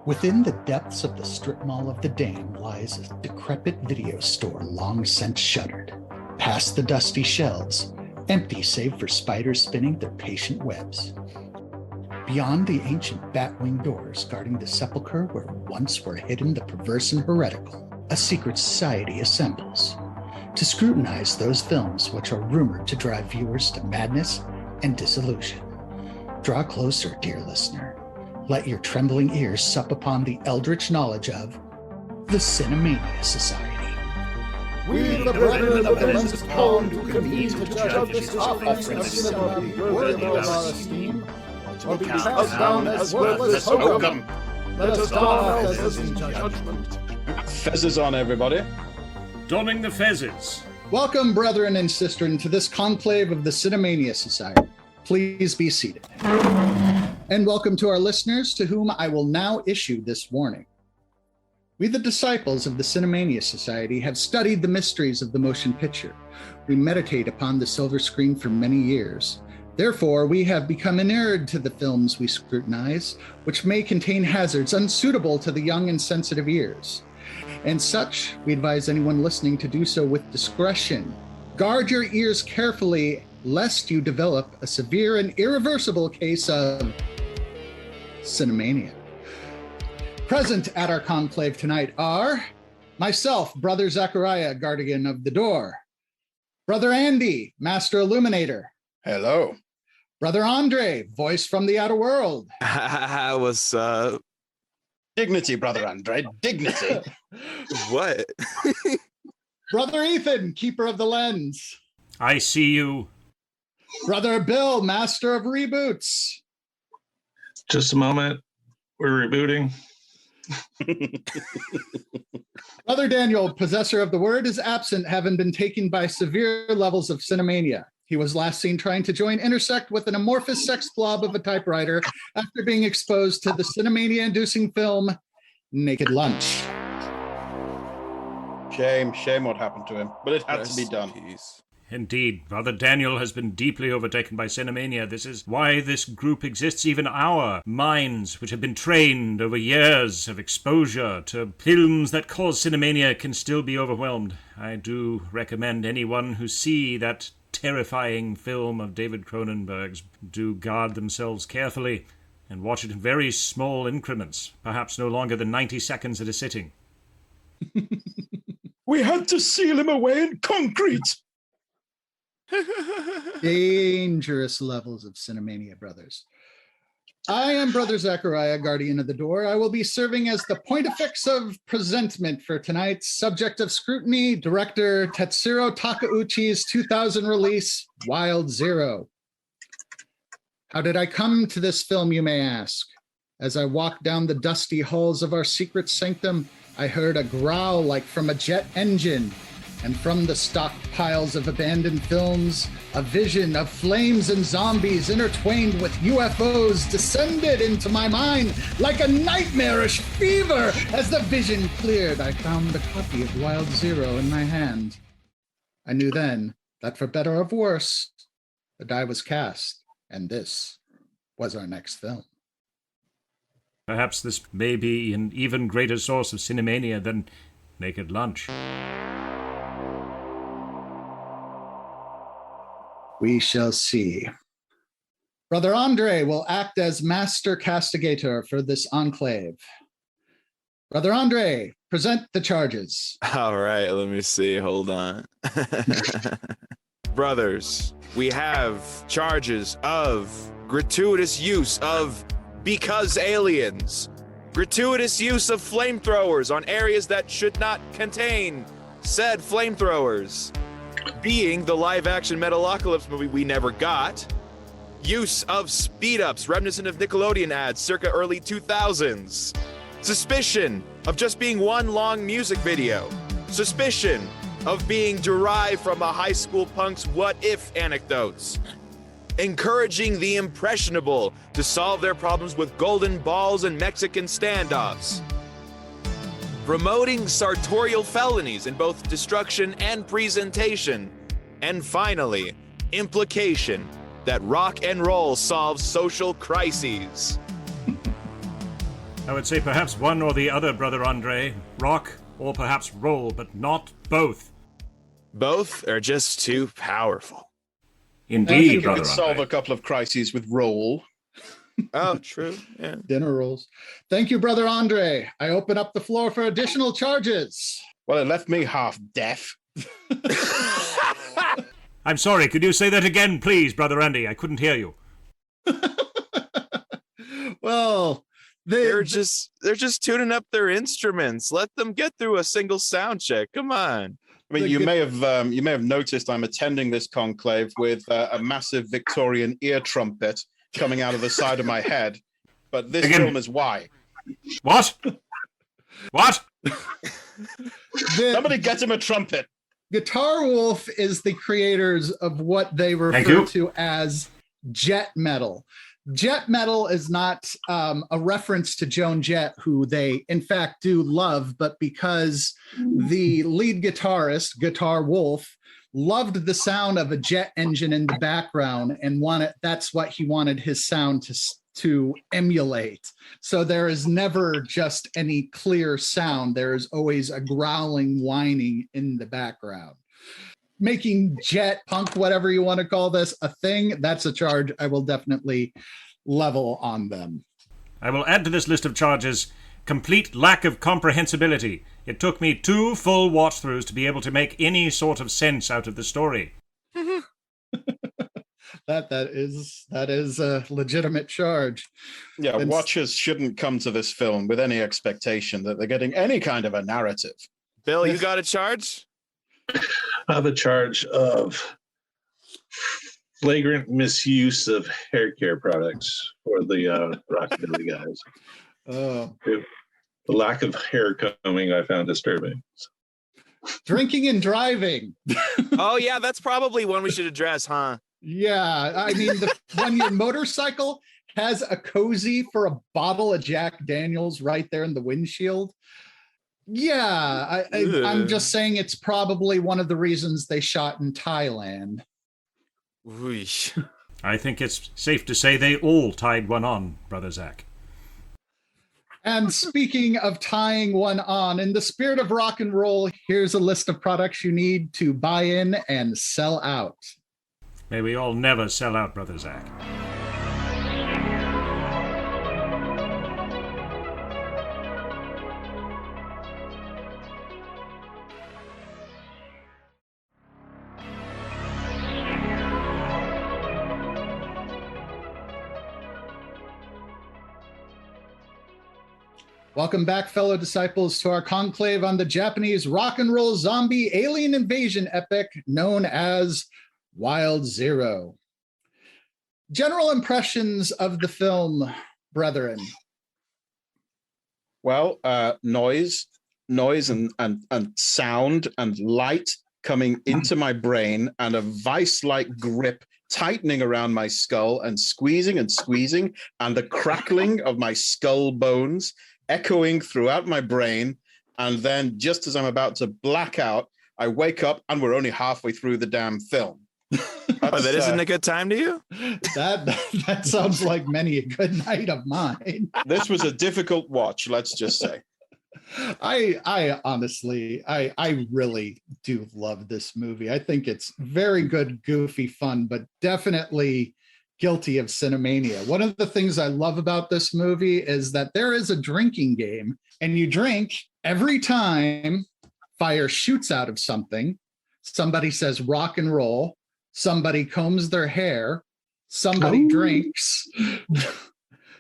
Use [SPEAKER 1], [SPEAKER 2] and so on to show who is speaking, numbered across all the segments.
[SPEAKER 1] Within the depths of the strip mall of the Dam lies a decrepit video store long since shuttered. Past the dusty shelves, empty save for spiders spinning their patient webs. Beyond the ancient batwing doors guarding the sepulchre where once were hidden the perverse and heretical, a secret society assembles to scrutinize those films which are rumored to drive viewers to madness and disillusion. Draw closer, dear listener. Let your trembling ears sup upon the eldritch knowledge of the Cinemania Society.
[SPEAKER 2] We, the brethren of the lens pound, do convene to judge this offense of cinema be worthy of our esteem, or be cast down as worthless hokum. Let us don our fezzes in judgment.
[SPEAKER 3] Fezzes on, everybody.
[SPEAKER 4] Donning the fezzes.
[SPEAKER 1] Welcome, brethren and sistren, to this conclave of the Cinemania Society. Please be seated. And welcome to our listeners, to whom I will now issue this warning. We, the disciples of the Cinemania Society, have studied the mysteries of the motion picture. We meditate upon the silver screen for many years. Therefore, we have become inured to the films we scrutinize, which may contain hazards unsuitable to the young and sensitive ears. And such, we advise anyone listening to do so with discretion. Guard your ears carefully, lest you develop a severe and irreversible case of Cinemania. Present at our conclave tonight are myself, Brother Zachariah, guardian of the door. Brother Andy, master illuminator.
[SPEAKER 3] Hello.
[SPEAKER 1] Brother Andre, voice from the outer world.
[SPEAKER 5] What's up?
[SPEAKER 3] Dignity, Brother Andre, dignity.
[SPEAKER 5] What?
[SPEAKER 1] Brother Ethan, keeper of the lens.
[SPEAKER 4] I see you.
[SPEAKER 1] Brother Bill, master of reboots.
[SPEAKER 6] Just a moment. We're rebooting.
[SPEAKER 1] Brother Daniel, possessor of the word, is absent, having been taken by severe levels of cinemania. He was last seen trying to join intersect with an amorphous sex blob of a typewriter after being exposed to the cinemania-inducing film Naked Lunch.
[SPEAKER 3] Shame what happened to him, but it had to be done.
[SPEAKER 5] Peace.
[SPEAKER 4] Indeed, Brother Daniel has been deeply overtaken by Cinemania. This is why this group exists. Even our minds, which have been trained over years of exposure to films that cause Cinemania, can still be overwhelmed. I do recommend anyone who see that terrifying film of David Cronenberg's do guard themselves carefully and watch it in very small increments, perhaps no longer than 90 seconds at a sitting.
[SPEAKER 3] We had to seal him away in concrete.
[SPEAKER 1] Dangerous levels of Cinemania, brothers. I am Brother Zachariah, guardian of the door. I will be serving as the point affix of presentment for tonight's subject of scrutiny, director Tetsuro Takeuchi's 2000 release, Wild Zero. How did I come to this film, you may ask? As I walked down the dusty halls of our secret sanctum, I heard a growl like from a jet engine. And from the stockpiles of abandoned films, a vision of flames and zombies intertwined with UFOs descended into my mind like a nightmarish fever. As the vision cleared, I found the copy of Wild Zero in my hand. I knew then that for better or worse, the die was cast, and this was our next film.
[SPEAKER 4] Perhaps this may be an even greater source of Cinemania than Naked Lunch.
[SPEAKER 1] We shall see. Brother Andre will act as master castigator for this enclave. Brother Andre, present the charges.
[SPEAKER 5] All right, let me see. Hold on. Brothers, we have charges of gratuitous use of because aliens, gratuitous use of flamethrowers on areas that should not contain said flamethrowers, being the live-action Metalocalypse movie we never got, use of speed-ups reminiscent of Nickelodeon ads circa early 2000s, suspicion of just being one long music video, suspicion of being derived from a high school punk's what-if anecdotes, encouraging the impressionable to solve their problems with golden balls and Mexican standoffs, promoting sartorial felonies in both destruction and presentation, and finally, implication that rock and roll solves social crises.
[SPEAKER 4] I would say perhaps one or the other, Brother Andre. Rock or perhaps roll, but not both.
[SPEAKER 5] Both are just too powerful.
[SPEAKER 3] I
[SPEAKER 4] Indeed,
[SPEAKER 3] think you
[SPEAKER 4] Brother
[SPEAKER 3] could solve
[SPEAKER 4] Andre.
[SPEAKER 3] a couple of crises with roll.
[SPEAKER 5] Oh, true. Yeah.
[SPEAKER 1] Dinner rolls. Thank you, Brother Andre. I open up the floor for additional charges.
[SPEAKER 3] Well, it left me half deaf.
[SPEAKER 4] I'm sorry, could you say that again, please, Brother Andy? I couldn't hear you.
[SPEAKER 1] Well,
[SPEAKER 5] They're just tuning up their instruments. Let them get through a single sound check. Come on.
[SPEAKER 3] I mean,
[SPEAKER 1] The
[SPEAKER 3] you
[SPEAKER 1] good-
[SPEAKER 3] may have noticed I'm attending this conclave with a massive Victorian ear trumpet coming out of the side of my head. But this
[SPEAKER 4] Again.
[SPEAKER 3] film is why.
[SPEAKER 4] What? What?
[SPEAKER 3] Somebody get him a trumpet.
[SPEAKER 1] Guitar Wolf is the creators of what they
[SPEAKER 4] Thank
[SPEAKER 1] refer
[SPEAKER 4] you.
[SPEAKER 1] to as jet metal. Jet metal is not a reference to Joan Jett, who they in fact do love, but because the lead guitarist, Guitar Wolf, loved the sound of a jet engine in the background and that's what he wanted his sound to emulate. So there is never just any clear sound. There is always a growling, whining in the background. Making jet, punk, whatever you want to call this, a thing, that's a charge I will definitely level on them.
[SPEAKER 4] I will add to this list of charges complete lack of comprehensibility. It took me 2 full watch-throughs to be able to make any sort of sense out of the story.
[SPEAKER 1] That is a legitimate charge.
[SPEAKER 3] Yeah,
[SPEAKER 1] And-
[SPEAKER 3] watchers shouldn't come to this film with any expectation that they're getting any kind of a narrative.
[SPEAKER 5] Bill, you got a charge?
[SPEAKER 6] I have a charge of flagrant misuse of hair care products for the rockabilly guys.
[SPEAKER 1] Oh,
[SPEAKER 6] The lack of hair combing I found disturbing.
[SPEAKER 1] drinking and driving.
[SPEAKER 5] Oh, yeah, that's probably one we should address, huh?
[SPEAKER 1] Yeah, I mean, when your motorcycle has a cozy for a bottle of Jack Daniels right there in the windshield. Yeah, I'm just saying it's probably one of the reasons they shot in Thailand.
[SPEAKER 5] Ooh.
[SPEAKER 4] I think it's safe to say they all tied one on, Brother Zach.
[SPEAKER 1] And speaking of tying one on, in the spirit of rock and roll, here's a list of products you need to buy in and sell out.
[SPEAKER 4] May we all never sell out, Brother Zach.
[SPEAKER 1] Welcome back, fellow disciples, to our conclave on the Japanese rock and roll zombie alien invasion epic known as Wild Zero. General impressions of the film, brethren.
[SPEAKER 3] Well, noise and sound and light coming into my brain and a vice-like grip tightening around my skull and squeezing and the crackling of my skull bones echoing throughout my brain. And then just as I'm about to black out, I wake up and we're only halfway through the damn film.
[SPEAKER 5] Oh, that isn't a good time to you?
[SPEAKER 1] That sounds like many a good night of mine.
[SPEAKER 3] This was a difficult watch, let's just say.
[SPEAKER 1] I honestly, I really do love this movie. I think it's very good, goofy fun, but definitely guilty of cinemania. One of the things I love about this movie is that there is a drinking game, and you drink every time fire shoots out of something. Somebody says rock and roll, somebody combs their hair, somebody drinks,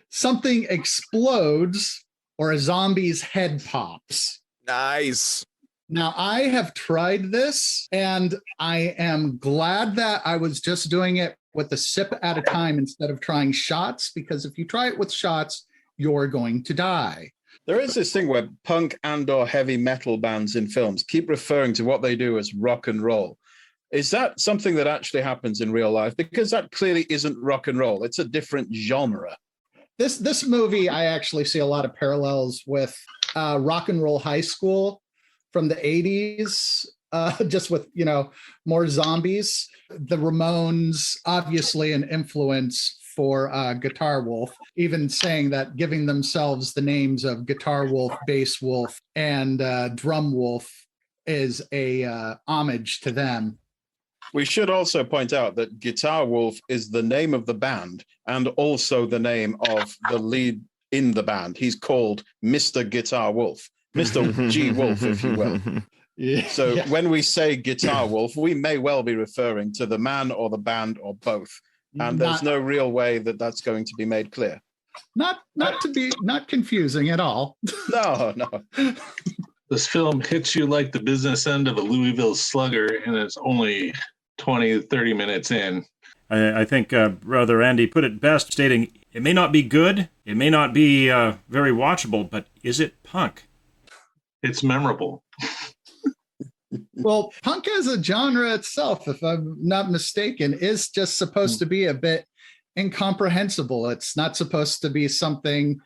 [SPEAKER 1] something explodes, or a zombie's head pops.
[SPEAKER 5] Nice.
[SPEAKER 1] Now, I have tried this, and I am glad that I was just doing it with a sip at a time instead of trying shots, because if you try it with shots, you're going to die.
[SPEAKER 3] There is this thing where punk and or heavy metal bands in films keep referring to what they do as rock and roll. Is that something that actually happens in real life? Because that clearly isn't rock and roll. It's a different genre.
[SPEAKER 1] This movie, I actually see a lot of parallels with Rock and Roll High School from the 80s, just with, more zombies. The Ramones, obviously an influence for Guitar Wolf, even saying that giving themselves the names of Guitar Wolf, Bass Wolf, and Drum Wolf is a homage to them.
[SPEAKER 3] We should also point out that Guitar Wolf is the name of the band and also the name of the lead in the band. He's called Mr. Guitar Wolf, Mr. G Wolf, if you will.
[SPEAKER 1] Yeah.
[SPEAKER 3] So when we say Guitar Wolf, we may well be referring to the man or the band or both. And there's no real way that that's going to be made clear.
[SPEAKER 1] Not confusing at all.
[SPEAKER 3] No.
[SPEAKER 6] This film hits you like the business end of a Louisville Slugger, and it's only 20, 30 minutes in.
[SPEAKER 4] I think Brother Andy put it best, stating, it may not be good, it may not be very watchable, but is it punk?
[SPEAKER 6] It's memorable.
[SPEAKER 1] Well, punk as a genre itself, if I'm not mistaken, is just supposed to be a bit incomprehensible. It's not supposed to be something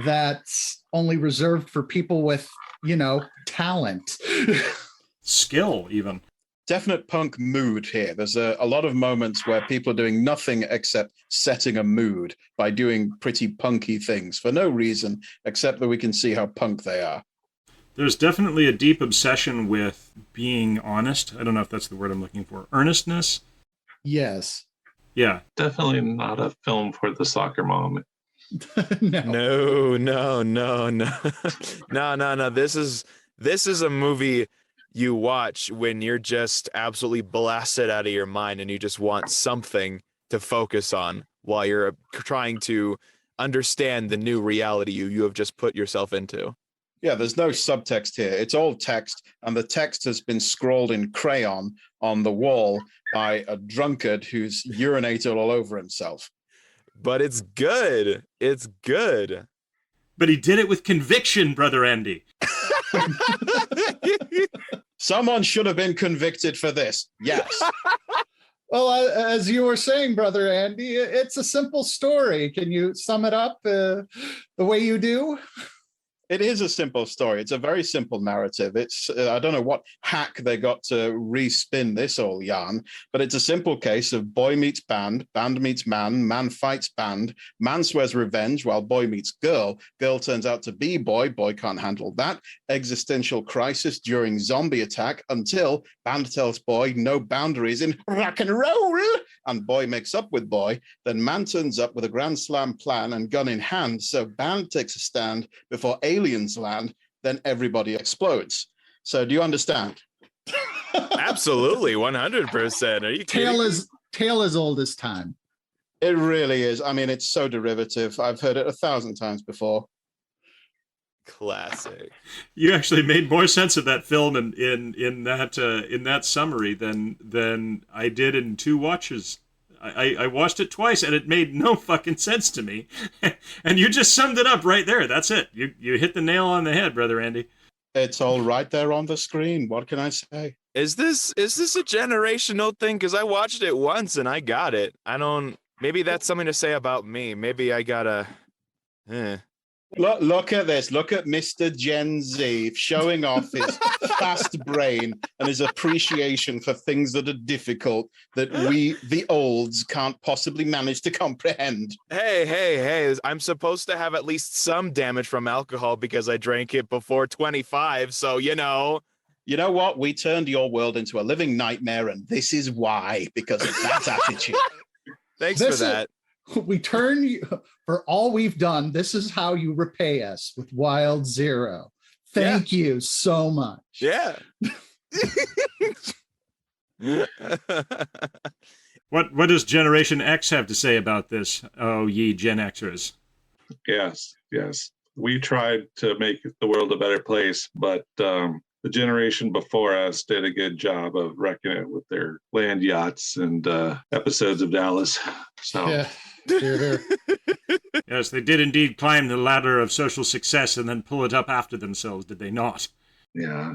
[SPEAKER 1] that's only reserved for people with, talent.
[SPEAKER 4] Skill, even.
[SPEAKER 3] Definite punk mood here. There's a lot of moments where people are doing nothing except setting a mood by doing pretty punky things for no reason, except that we can see how punk they are.
[SPEAKER 4] There's definitely a deep obsession with being honest. I don't know if that's the word I'm looking for. Earnestness?
[SPEAKER 1] Yes.
[SPEAKER 4] Yeah.
[SPEAKER 6] Definitely not a film for the soccer mom.
[SPEAKER 5] No. No. This is a movie you watch when you're just absolutely blasted out of your mind and you just want something to focus on while you're trying to understand the new reality you have just put yourself into.
[SPEAKER 3] Yeah, there's no subtext here. It's all text, and the text has been scrawled in crayon on the wall by a drunkard who's urinated all over himself.
[SPEAKER 5] But it's good. It's good.
[SPEAKER 4] But he did it with conviction, Brother Andy.
[SPEAKER 3] Someone should have been convicted for this. Yes.
[SPEAKER 1] Well, as you were saying, Brother Andy, it's a simple story. Can you sum it up the way you do?
[SPEAKER 3] It is a simple story. It's a very simple narrative. It's I don't know what hack they got to respin this old yarn, but it's a simple case of boy meets band, band meets man, man fights band, man swears revenge while boy meets girl, girl turns out to be boy, boy can't handle that, existential crisis during zombie attack until band tells boy no boundaries in rock and roll, and boy makes up with boy, then man turns up with a grand slam plan and gun in hand, so band takes a stand before aliens land, then everybody explodes. So do you understand?
[SPEAKER 5] Absolutely, 100%. Are you kidding?
[SPEAKER 1] Tale as old as time.
[SPEAKER 3] It really is. I mean, it's so derivative. I've heard it 1,000 times before.
[SPEAKER 5] Classic.
[SPEAKER 4] You actually made more sense of that film in that summary than I did in 2 watches. I watched it twice and it made no fucking sense to me. And you just summed it up right there. That's it. You hit the nail on the head, Brother Andy.
[SPEAKER 3] It's all right there on the screen. What can I say?
[SPEAKER 5] Is this a generational thing? Because I watched it once and I got it. Maybe that's something to say about me. Maybe I gotta.
[SPEAKER 3] Look at this. Look at Mr. Gen Z showing off his fast brain and his appreciation for things that are difficult that we, the olds, can't possibly manage to comprehend.
[SPEAKER 5] Hey. I'm supposed to have at least some damage from alcohol because I drank it before 25. So,
[SPEAKER 3] You know what? We turned your world into a living nightmare, and this is why, because of that attitude.
[SPEAKER 5] Thanks for that.
[SPEAKER 1] We turn you for all we've done. This is how you repay us with Wild Zero. Thank you so much.
[SPEAKER 5] Yeah.
[SPEAKER 4] What does Generation X have to say about this? Oh, ye Gen Xers.
[SPEAKER 6] Yes. We tried to make the world a better place, but the generation before us did a good job of wrecking it with their land yachts and episodes of Dallas. So.
[SPEAKER 1] Yeah. Here.
[SPEAKER 4] Yes, they did indeed climb the ladder of social success and then pull it up after themselves, did they not?
[SPEAKER 6] Yeah.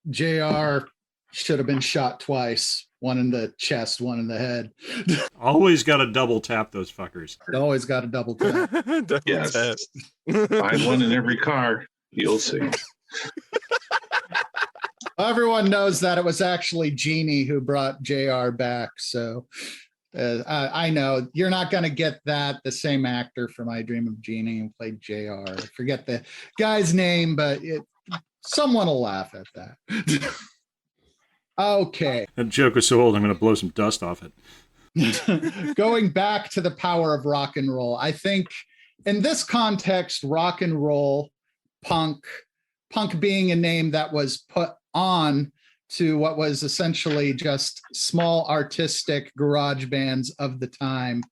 [SPEAKER 1] JR should have been shot twice. One in the chest, one in the head.
[SPEAKER 4] Always got to double tap those fuckers.
[SPEAKER 1] Always got to double tap.
[SPEAKER 6] Yes. Find one in every car. You'll see.
[SPEAKER 1] Everyone knows that it was actually Jeannie who brought JR back, so I know you're not going to get that. The same actor from I Dream of Jeannie who played JR. I forget the guy's name, but someone will laugh at that. Okay.
[SPEAKER 4] That joke was so old, I'm going to blow some dust off it.
[SPEAKER 1] Going back to the power of rock and roll, I think in this context, rock and roll, punk being a name that was put on to what was essentially just small artistic garage bands of the time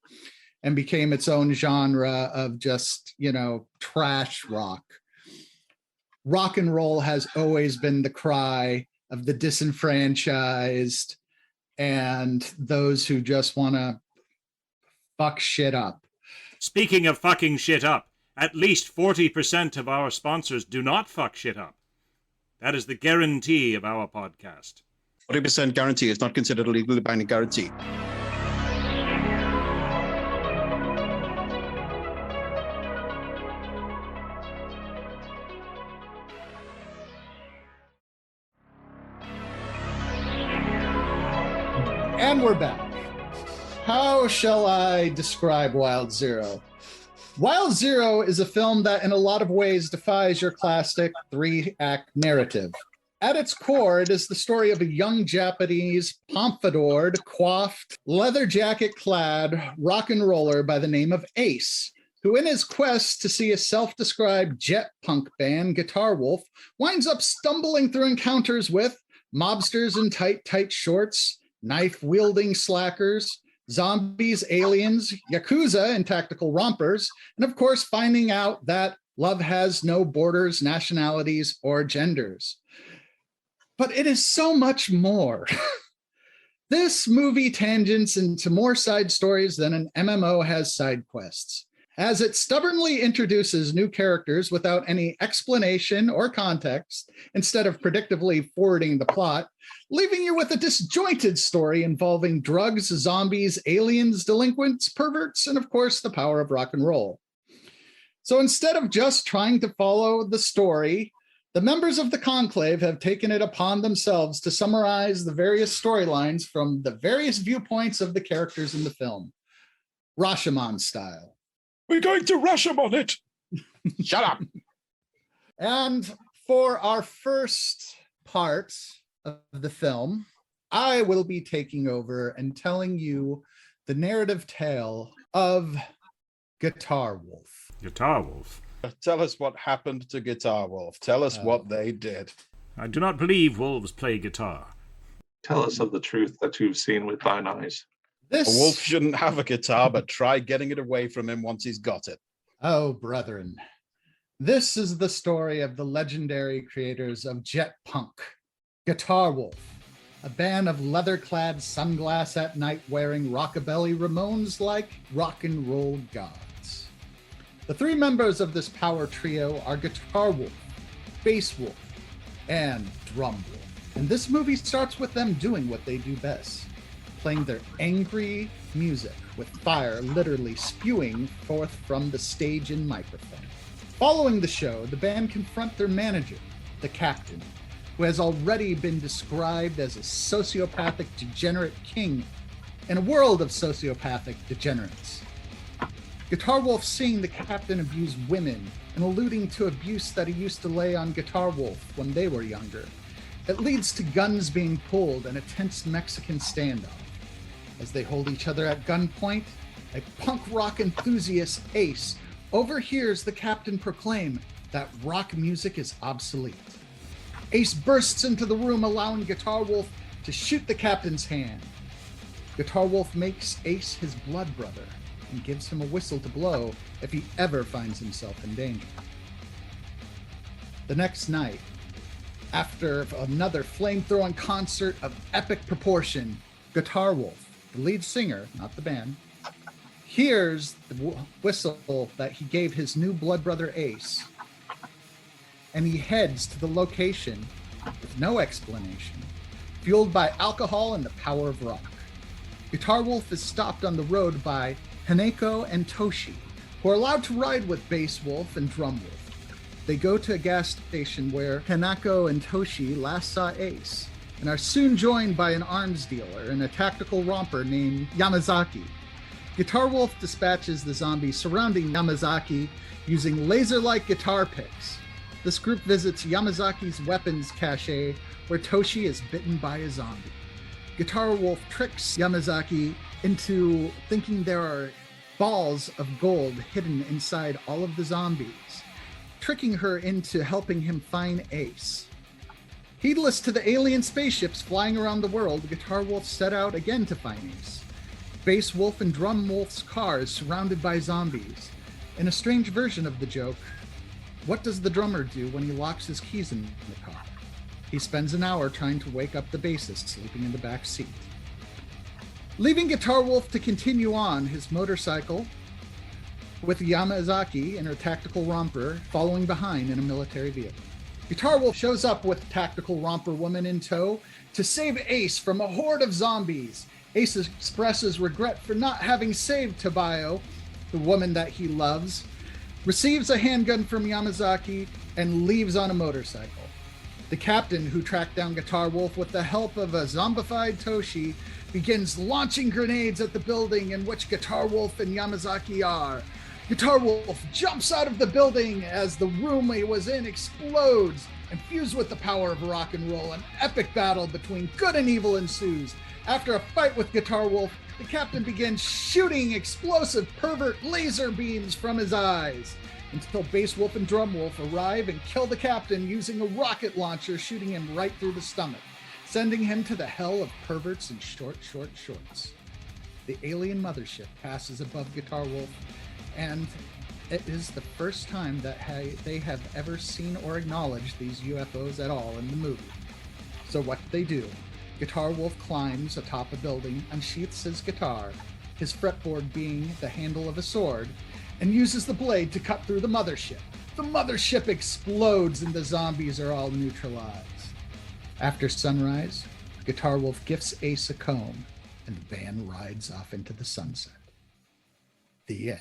[SPEAKER 1] and became its own genre of just, trash rock. Rock and roll has always been the cry of the disenfranchised and those who just want to fuck shit up.
[SPEAKER 4] Speaking of fucking shit up, at least 40% of our sponsors do not fuck shit up. That is the guarantee of our podcast.
[SPEAKER 3] 40% guarantee is not considered a legally binding guarantee.
[SPEAKER 1] And we're back. How shall I describe Wild Zero? Wild Zero is a film that in a lot of ways defies your classic 3-act narrative. At its core, it is the story of a young Japanese, pompadoured, coiffed, leather jacket-clad rock and roller by the name of Ace, who in his quest to see a self-described jet punk band, Guitar Wolf, winds up stumbling through encounters with mobsters in tight shorts, knife-wielding slackers, zombies, aliens, yakuza, and tactical rompers, and of course, finding out that love has no borders, nationalities, or genders. But it is so much more. This movie tangents into more side stories than an MMO has side quests, as it stubbornly introduces new characters without any explanation or context, instead of predictably forwarding the plot, leaving you with a disjointed story involving drugs, zombies, aliens, delinquents, perverts, and of course, the power of rock and roll. So instead of just trying to follow the story, the members of the Conclave have taken it upon themselves to summarize the various storylines from the various viewpoints of the characters in the film, Rashomon style.
[SPEAKER 2] We're going to rush him on it.
[SPEAKER 3] Shut up.
[SPEAKER 1] And for our first part of the film, I will be taking over and telling you the narrative tale of Guitar Wolf.
[SPEAKER 4] Guitar Wolf?
[SPEAKER 3] Tell us what happened to Guitar Wolf. Tell us what they did.
[SPEAKER 4] I do not believe wolves play guitar.
[SPEAKER 6] Tell us of the truth that you've seen with thine eyes.
[SPEAKER 3] A wolf shouldn't have a guitar, but try getting it away from him once he's got it.
[SPEAKER 1] Oh, brethren. This is the story of the legendary creators of jet punk, Guitar Wolf, a band of leather-clad, sunglass-at-night-wearing rockabilly Ramones-like rock and roll gods. The three members of this power trio are Guitar Wolf, Bass Wolf, and Drum Wolf. And this movie starts with them doing what they do best, playing their angry music with fire literally spewing forth from the stage and microphone. Following the show, the band confront their manager, the captain, who has already been described as a sociopathic degenerate king in a world of sociopathic degenerates. Guitar Wolf seeing the captain abuse women and alluding to abuse that he used to lay on Guitar Wolf when they were younger. It leads to guns being pulled and a tense Mexican standoff. As they hold each other at gunpoint, a punk rock enthusiast, Ace, overhears the captain proclaim that rock music is obsolete. Ace bursts into the room, allowing Guitar Wolf to shoot the captain's hand. Guitar Wolf makes Ace his blood brother and gives him a whistle to blow if he ever finds himself in danger. The next night, after another flame-throwing concert of epic proportion, Guitar Wolf, the lead singer, not the band, hears the whistle that he gave his new blood brother Ace, and he heads to the location with no explanation, fueled by alcohol and the power of rock. Guitar Wolf is stopped on the road by Haneko and Toshi, who are allowed to ride with Bass Wolf and Drum Wolf. They go to a gas station where Hanako and Toshi last saw Ace, and are soon joined by an arms dealer and a tactical romper named Yamazaki. Guitar Wolf dispatches the zombies surrounding Yamazaki using laser-like guitar picks. This group visits Yamazaki's weapons cache, where Toshi is bitten by a zombie. Guitar Wolf tricks Yamazaki into thinking there are balls of gold hidden inside all of the zombies, tricking her into helping him find Ace. Heedless to the alien spaceships flying around the world, Guitar Wolf set out again to find Ace. Bass Wolf and Drum Wolf's car is surrounded by zombies. In a strange version of the joke, what does the drummer do when he locks his keys in the car? He spends an hour trying to wake up the bassist sleeping in the back seat. Leaving Guitar Wolf to continue on his motorcycle, with Yamazaki and her tactical romper following behind in a military vehicle. Guitar Wolf shows up with tactical romper woman in tow to save Ace from a horde of zombies. Ace expresses regret for not having saved Tabayo, the woman that he loves, receives a handgun from Yamazaki, and leaves on a motorcycle. The captain, who tracked down Guitar Wolf with the help of a zombified Toshi, begins launching grenades at the building in which Guitar Wolf and Yamazaki are. Guitar Wolf jumps out of the building as the room he was in explodes, and fused with the power of rock and roll, an epic battle between good and evil ensues. After a fight with Guitar Wolf, the captain begins shooting explosive pervert laser beams from his eyes, until Bass Wolf and Drum Wolf arrive and kill the captain using a rocket launcher, shooting him right through the stomach, sending him to the hell of perverts in short shorts. The alien mothership passes above Guitar Wolf, and it is the first time that they have ever seen or acknowledged these UFOs at all in the movie. So what they do, Guitar Wolf climbs atop a building, unsheaths his guitar, his fretboard being the handle of a sword, and uses the blade to cut through the mothership. The mothership explodes and the zombies are all neutralized. After sunrise, Guitar Wolf gifts Ace a comb, and the band rides off into the sunset. The end.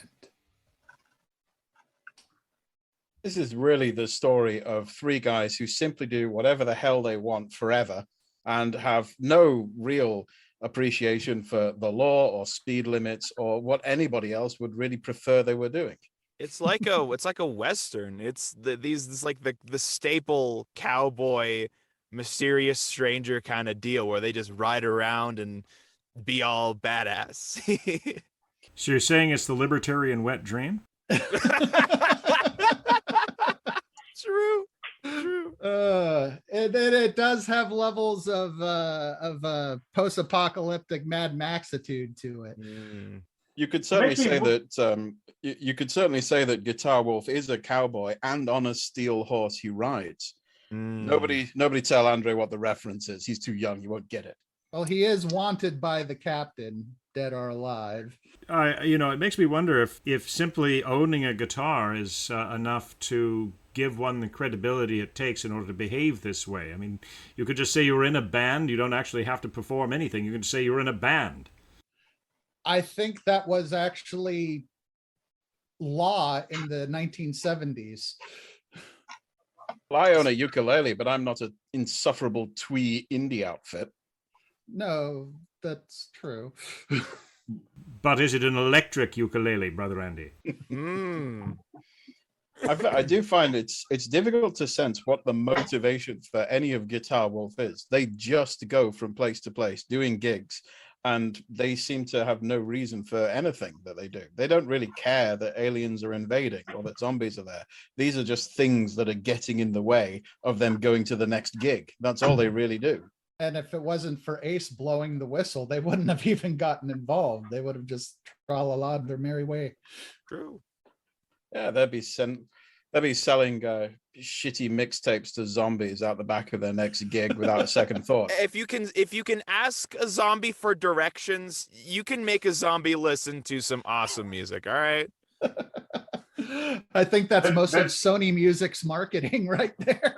[SPEAKER 3] This is really the story of three guys who simply do whatever the hell they want forever and have no real appreciation for the law or speed limits or what anybody else would really prefer they were doing.
[SPEAKER 5] It's like a Western. It's the staple cowboy, mysterious stranger kind of deal where they just ride around and be all badass.
[SPEAKER 4] So you're saying it's the libertarian wet dream?
[SPEAKER 5] True.
[SPEAKER 1] It does have levels of post-apocalyptic Mad Maxitude to it.
[SPEAKER 3] You could certainly say that you could certainly say that Guitar Wolf is a cowboy, and on a steel horse he rides. Nobody tell Andre what the reference is. He's too young. He won't get it.
[SPEAKER 1] Well, he is wanted by the captain, dead or alive.
[SPEAKER 4] It makes me wonder if simply owning a guitar is enough to give one the credibility it takes in order to behave this way. I mean, you could just say you were in a band. You don't actually have to perform anything. You can say you were in a band.
[SPEAKER 1] I think that was actually law in the 1970s.
[SPEAKER 3] Well, I own a ukulele, but I'm not an insufferable twee indie outfit.
[SPEAKER 1] No, that's true.
[SPEAKER 4] But is it an electric ukulele, Brother Andy?
[SPEAKER 3] I do find it's difficult to sense what the motivation for any of Guitar Wolf is. They just go from place to place doing gigs, and they seem to have no reason for anything that they do. They don't really care that aliens are invading or that zombies are there. These are just things that are getting in the way of them going to the next gig. That's all they really do.
[SPEAKER 1] And if it wasn't for Ace blowing the whistle, they wouldn't have even gotten involved. They would have just tra-la-la'd their merry way.
[SPEAKER 5] True.
[SPEAKER 3] Yeah, they'd be selling shitty mixtapes to zombies out the back of their next gig without a second thought.
[SPEAKER 5] If you can ask a zombie for directions, you can make a zombie listen to some awesome music. All right.
[SPEAKER 1] I think that's most of Sony Music's marketing right there.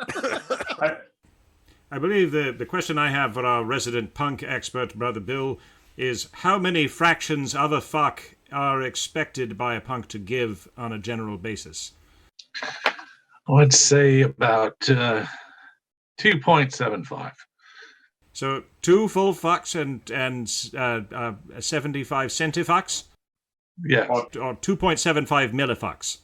[SPEAKER 4] I believe the question I have for our resident punk expert, Brother Bill, is how many fractions of a fuck are expected by a punk to give on a general basis?
[SPEAKER 6] I would say about 2.75.
[SPEAKER 4] So 2 full fucks and 75 centifucks?
[SPEAKER 6] Yes.
[SPEAKER 4] Or 2.75 millifucks?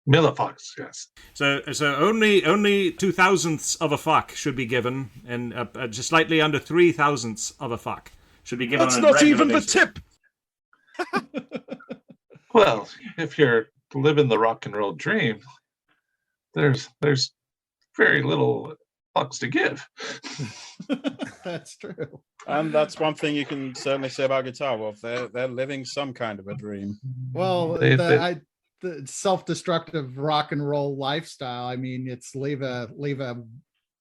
[SPEAKER 6] Millifucks, yes.
[SPEAKER 4] So only 2,000ths of a fuck should be given, and just slightly under 3,000ths of a fuck should be given.
[SPEAKER 3] That's
[SPEAKER 4] on a
[SPEAKER 3] not
[SPEAKER 4] regular
[SPEAKER 3] even the
[SPEAKER 4] basis.
[SPEAKER 3] tip.
[SPEAKER 6] Well, if you're living the rock and roll dream, there's very little fucks to give.
[SPEAKER 1] That's true.
[SPEAKER 3] And that's one thing you can certainly say about Guitar Wolf. They're living some kind of a dream.
[SPEAKER 1] Well,
[SPEAKER 6] They-
[SPEAKER 1] the self-destructive rock and roll lifestyle. I mean, it's leave a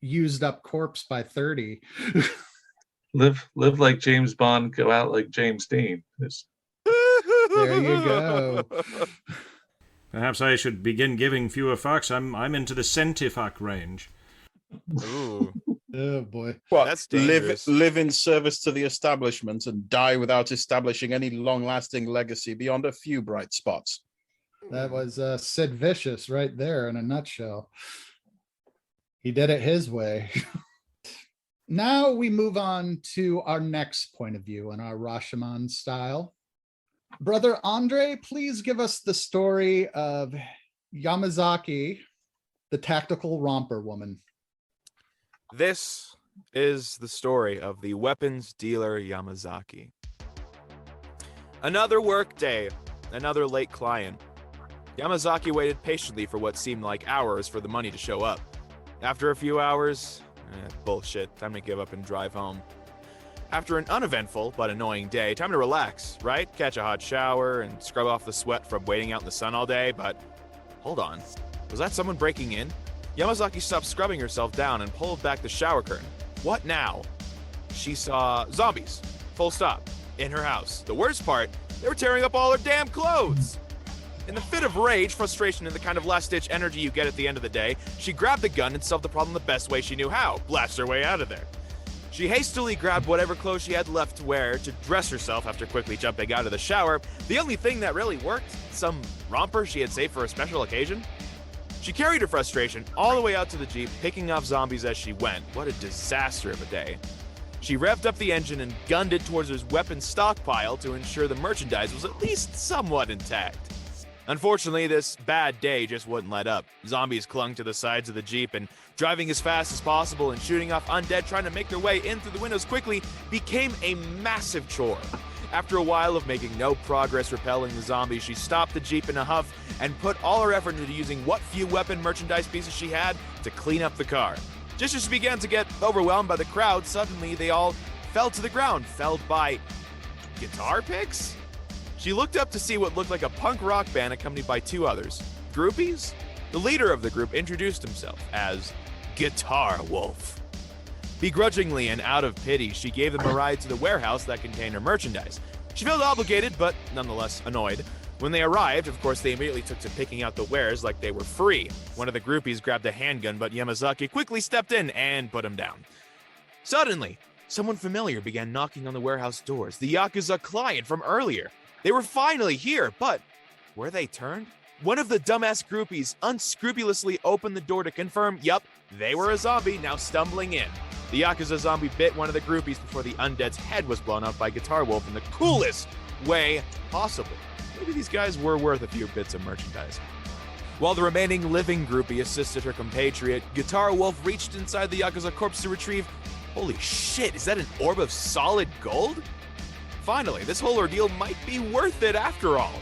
[SPEAKER 1] used up corpse by 30.
[SPEAKER 6] Live like James Bond, go out like James Dean.
[SPEAKER 1] There you go.
[SPEAKER 4] Perhaps I should begin giving fewer fucks. I'm into the centifuck range.
[SPEAKER 5] Ooh,
[SPEAKER 1] Oh boy.
[SPEAKER 3] What?
[SPEAKER 5] That's dangerous.
[SPEAKER 3] Live in service to the establishment and die without establishing any long-lasting legacy beyond a few bright spots.
[SPEAKER 1] That was Sid Vicious right there in a nutshell. He did it his way. Now we move on to our next point of view in our Rashomon style. Brother Andre, please give us the story of Yamazaki, the tactical romper woman.
[SPEAKER 5] This is the story of the weapons dealer Yamazaki. Another work day, another late client. Yamazaki waited patiently for what seemed like hours for the money to show up. After a few hours, bullshit, time to give up and drive home. After an uneventful but annoying day, time to relax, right? Catch a hot shower and scrub off the sweat from waiting out in the sun all day, but hold on. Was that someone breaking in? Yamazaki stopped scrubbing herself down and pulled back the shower curtain. What now? She saw zombies, full stop, in her house. The worst part, they were tearing up all her damn clothes. In the fit of rage, frustration, and the kind of last-ditch energy you get at the end of the day, she grabbed the gun and solved the problem the best way she knew how, blast her way out of there. She hastily grabbed whatever clothes she had left to wear to dress herself after quickly jumping out of the shower. The only thing that really worked, some romper she had saved for a special occasion. She carried her frustration all the way out to the Jeep, picking off zombies as she went. What a disaster of a day. She revved up the engine and gunned it towards her weapons stockpile to ensure the merchandise was at least somewhat intact. Unfortunately, this bad day just wouldn't let up. Zombies clung to the sides of the Jeep, and driving as fast as possible and shooting off undead trying to make their way in through the windows quickly became a massive chore. After a while of making no progress repelling the zombies, she stopped the Jeep in a huff and put all her effort into using what few weapon merchandise pieces she had to clean up the car. Just as she began to get overwhelmed by the crowd, suddenly they all fell to the ground, felled by guitar picks? She looked up to see what looked like a punk rock band accompanied by 2 others. Groupies? The leader of the group introduced himself as Guitar Wolf. Begrudgingly and out of pity, she gave them a ride to the warehouse that contained her merchandise. She felt obligated, but nonetheless annoyed. When they arrived, of course, they immediately took to picking out the wares like they were free. One of the groupies grabbed a handgun, but Yamazaki quickly stepped in and put him down. Suddenly, someone familiar began knocking on the warehouse doors. The Yakuza client from earlier. They were finally here, but were they turned? One of the dumbass groupies unscrupulously opened the door to confirm, yup, they were a zombie now stumbling in. The Yakuza zombie bit one of the groupies before the undead's head was blown up by Guitar Wolf in the coolest way possible. Maybe these guys were worth a few bits of merchandise. While the remaining living groupie assisted her compatriot, Guitar Wolf reached inside the Yakuza corpse to retrieve, holy shit, is that an orb of solid gold? Finally, this whole ordeal might be worth it after all.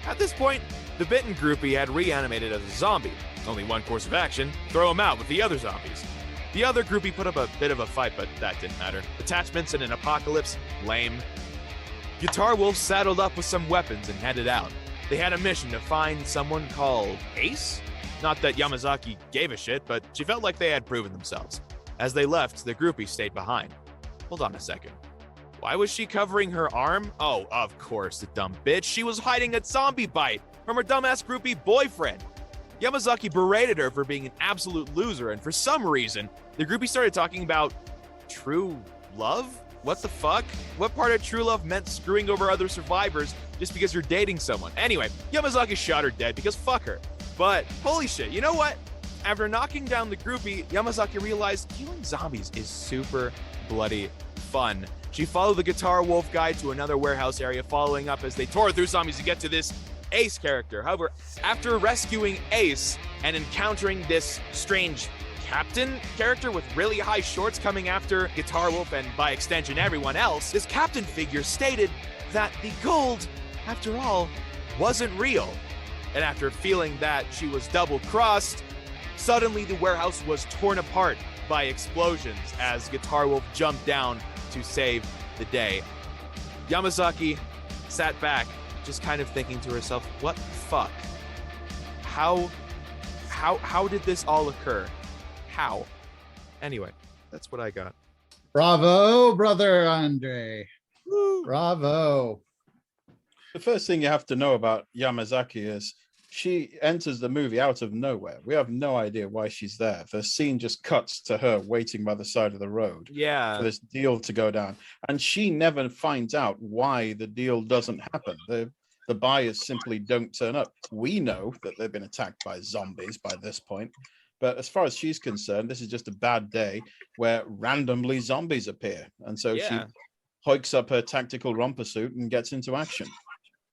[SPEAKER 5] At this point, the bitten groupie had reanimated as a zombie. Only one course of action, throw him out with the other zombies. The other groupie put up a bit of a fight, but that didn't matter. Attachments in an apocalypse, lame. Guitar Wolf saddled up with some weapons and headed out. They had a mission to find someone called Ace? Not that Yamazaki gave a shit, but she felt like they had proven themselves. As they left, the groupie stayed behind. Hold on a second. Why was she covering her arm? Oh, of course, the dumb bitch. She was hiding a zombie bite from her dumbass groupie boyfriend. Yamazaki berated her for being an absolute loser, and for some reason, the groupie started talking about true love? What the fuck? What part of true love meant screwing over other survivors just because you're dating someone? Anyway, Yamazaki shot her dead because fuck her. But holy shit, you know what? After knocking down the groupie, Yamazaki realized killing zombies is super bloody fun. She followed the Guitar Wolf guy to another warehouse area, following up as they tore through zombies to get to this Ace character. However, after rescuing Ace and encountering this strange captain character with really high shorts coming after Guitar Wolf and by extension everyone else, this captain figure stated that the gold, after all, wasn't real. And after feeling that she was double-crossed, suddenly the warehouse was torn apart by explosions as Guitar Wolf jumped down to save the day. Yamazaki sat back, just kind of thinking to herself, what the fuck? How did this all occur? How? Anyway, that's what I got.
[SPEAKER 1] Bravo, brother Andre.
[SPEAKER 5] Woo.
[SPEAKER 1] Bravo.
[SPEAKER 3] The first thing you have to know about Yamazaki is she enters the movie out of nowhere. We have no idea why she's there. The scene just cuts to her waiting by the side of the road for
[SPEAKER 5] Yeah.
[SPEAKER 3] this deal to go down. And she never finds out why the deal doesn't happen. The buyers simply don't turn up. We know that they've been attacked by zombies by this point. But as far as she's concerned, this is just a bad day where randomly zombies appear. And so she
[SPEAKER 5] Yeah.
[SPEAKER 3] hikes up her tactical romper suit and gets into action.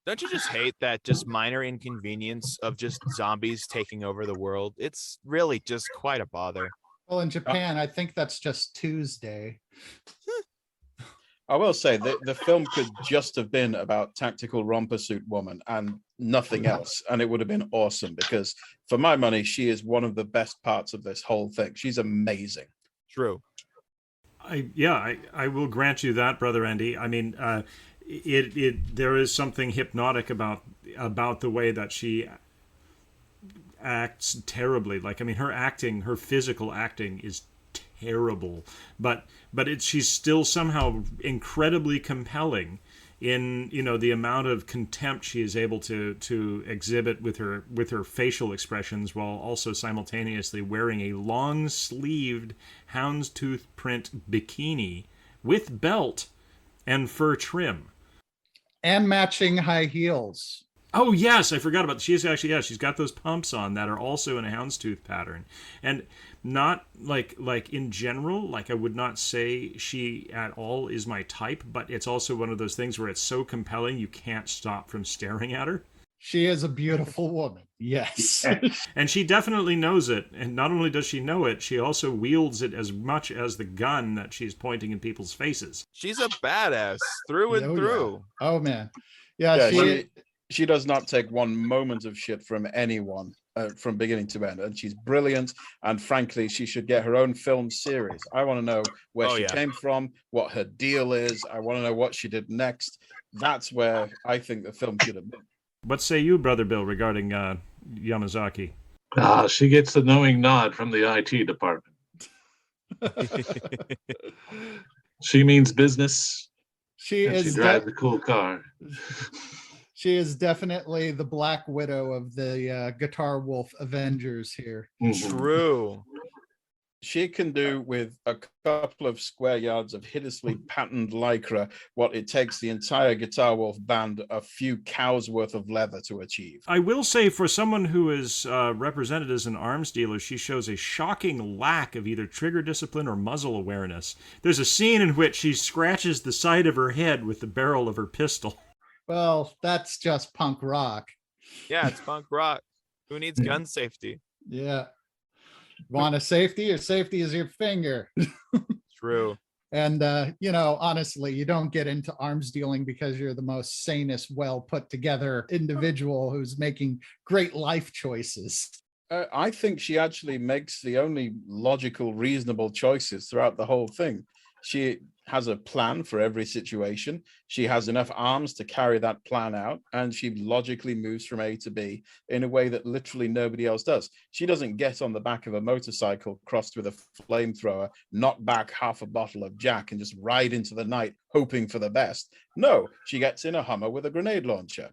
[SPEAKER 5] Don't you just hate that just minor inconvenience of just zombies taking over the world? It's really just quite a bother.
[SPEAKER 1] Well, in Japan, I think that's just Tuesday.
[SPEAKER 3] I will say that the film could just have been about tactical romper suit woman and nothing else. And it would have been awesome because for my money, she is one of the best parts of this whole thing. She's amazing.
[SPEAKER 5] True.
[SPEAKER 4] I will grant you that, brother Andy. I mean, there is something hypnotic about the way that she acts terribly. Like, I mean, her physical acting is terrible, but she's still somehow incredibly compelling in, you know, the amount of contempt she is able to exhibit with her facial expressions, while also simultaneously wearing a long-sleeved houndstooth print bikini with belt and fur trim
[SPEAKER 1] And matching high heels.
[SPEAKER 4] Oh yes, I forgot about. She's got those pumps on that are also in a houndstooth pattern, and not like in general. Like, I would not say she at all is my type, but it's also one of those things where it's so compelling you can't stop from staring at her.
[SPEAKER 1] She is a beautiful woman. Yes.
[SPEAKER 4] And she definitely knows it. And not only does she know it, she also wields it as much as the gun that she's pointing in people's faces.
[SPEAKER 5] She's a badass through and through.
[SPEAKER 1] Yeah. Oh man. Yeah,
[SPEAKER 3] she does not take one moment of shit from anyone from beginning to end, and she's brilliant. And frankly, she should get her own film series. I want to know where she came from, what her deal is. I want to know what she did next. That's where I think the film should have been.
[SPEAKER 4] What say you, Brother Bill, regarding Yamazaki?
[SPEAKER 6] She gets the knowing nod from the IT department. She means business.
[SPEAKER 1] She
[SPEAKER 6] drives a cool car.
[SPEAKER 1] She is definitely the Black Widow of the Guitar Wolf Avengers here.
[SPEAKER 5] True.
[SPEAKER 3] She can do with a couple of square yards of hideously patterned lycra what it takes the entire Guitar Wolf band a few cows worth of leather to achieve.
[SPEAKER 4] I will say, for someone who is represented as an arms dealer, she shows a shocking lack of either trigger discipline or muzzle awareness. There's a scene in which she scratches the side of her head with the barrel of her pistol.
[SPEAKER 1] Well, that's just punk rock.
[SPEAKER 5] Yeah, it's punk rock. Who needs gun safety?
[SPEAKER 1] Yeah. Want a safety? Your safety is your finger.
[SPEAKER 5] True.
[SPEAKER 1] And, honestly, you don't get into arms dealing because you're the most sanest, well put together individual who's making great life choices.
[SPEAKER 3] I think she actually makes the only logical, reasonable choices throughout the whole thing. She has a plan for every situation. She has enough arms to carry that plan out, and she logically moves from A to B in a way that literally nobody else does. She doesn't get on the back of a motorcycle crossed with a flamethrower, knock back half a bottle of Jack, and just ride into the night hoping for the best. No, she gets in a Hummer with a grenade launcher.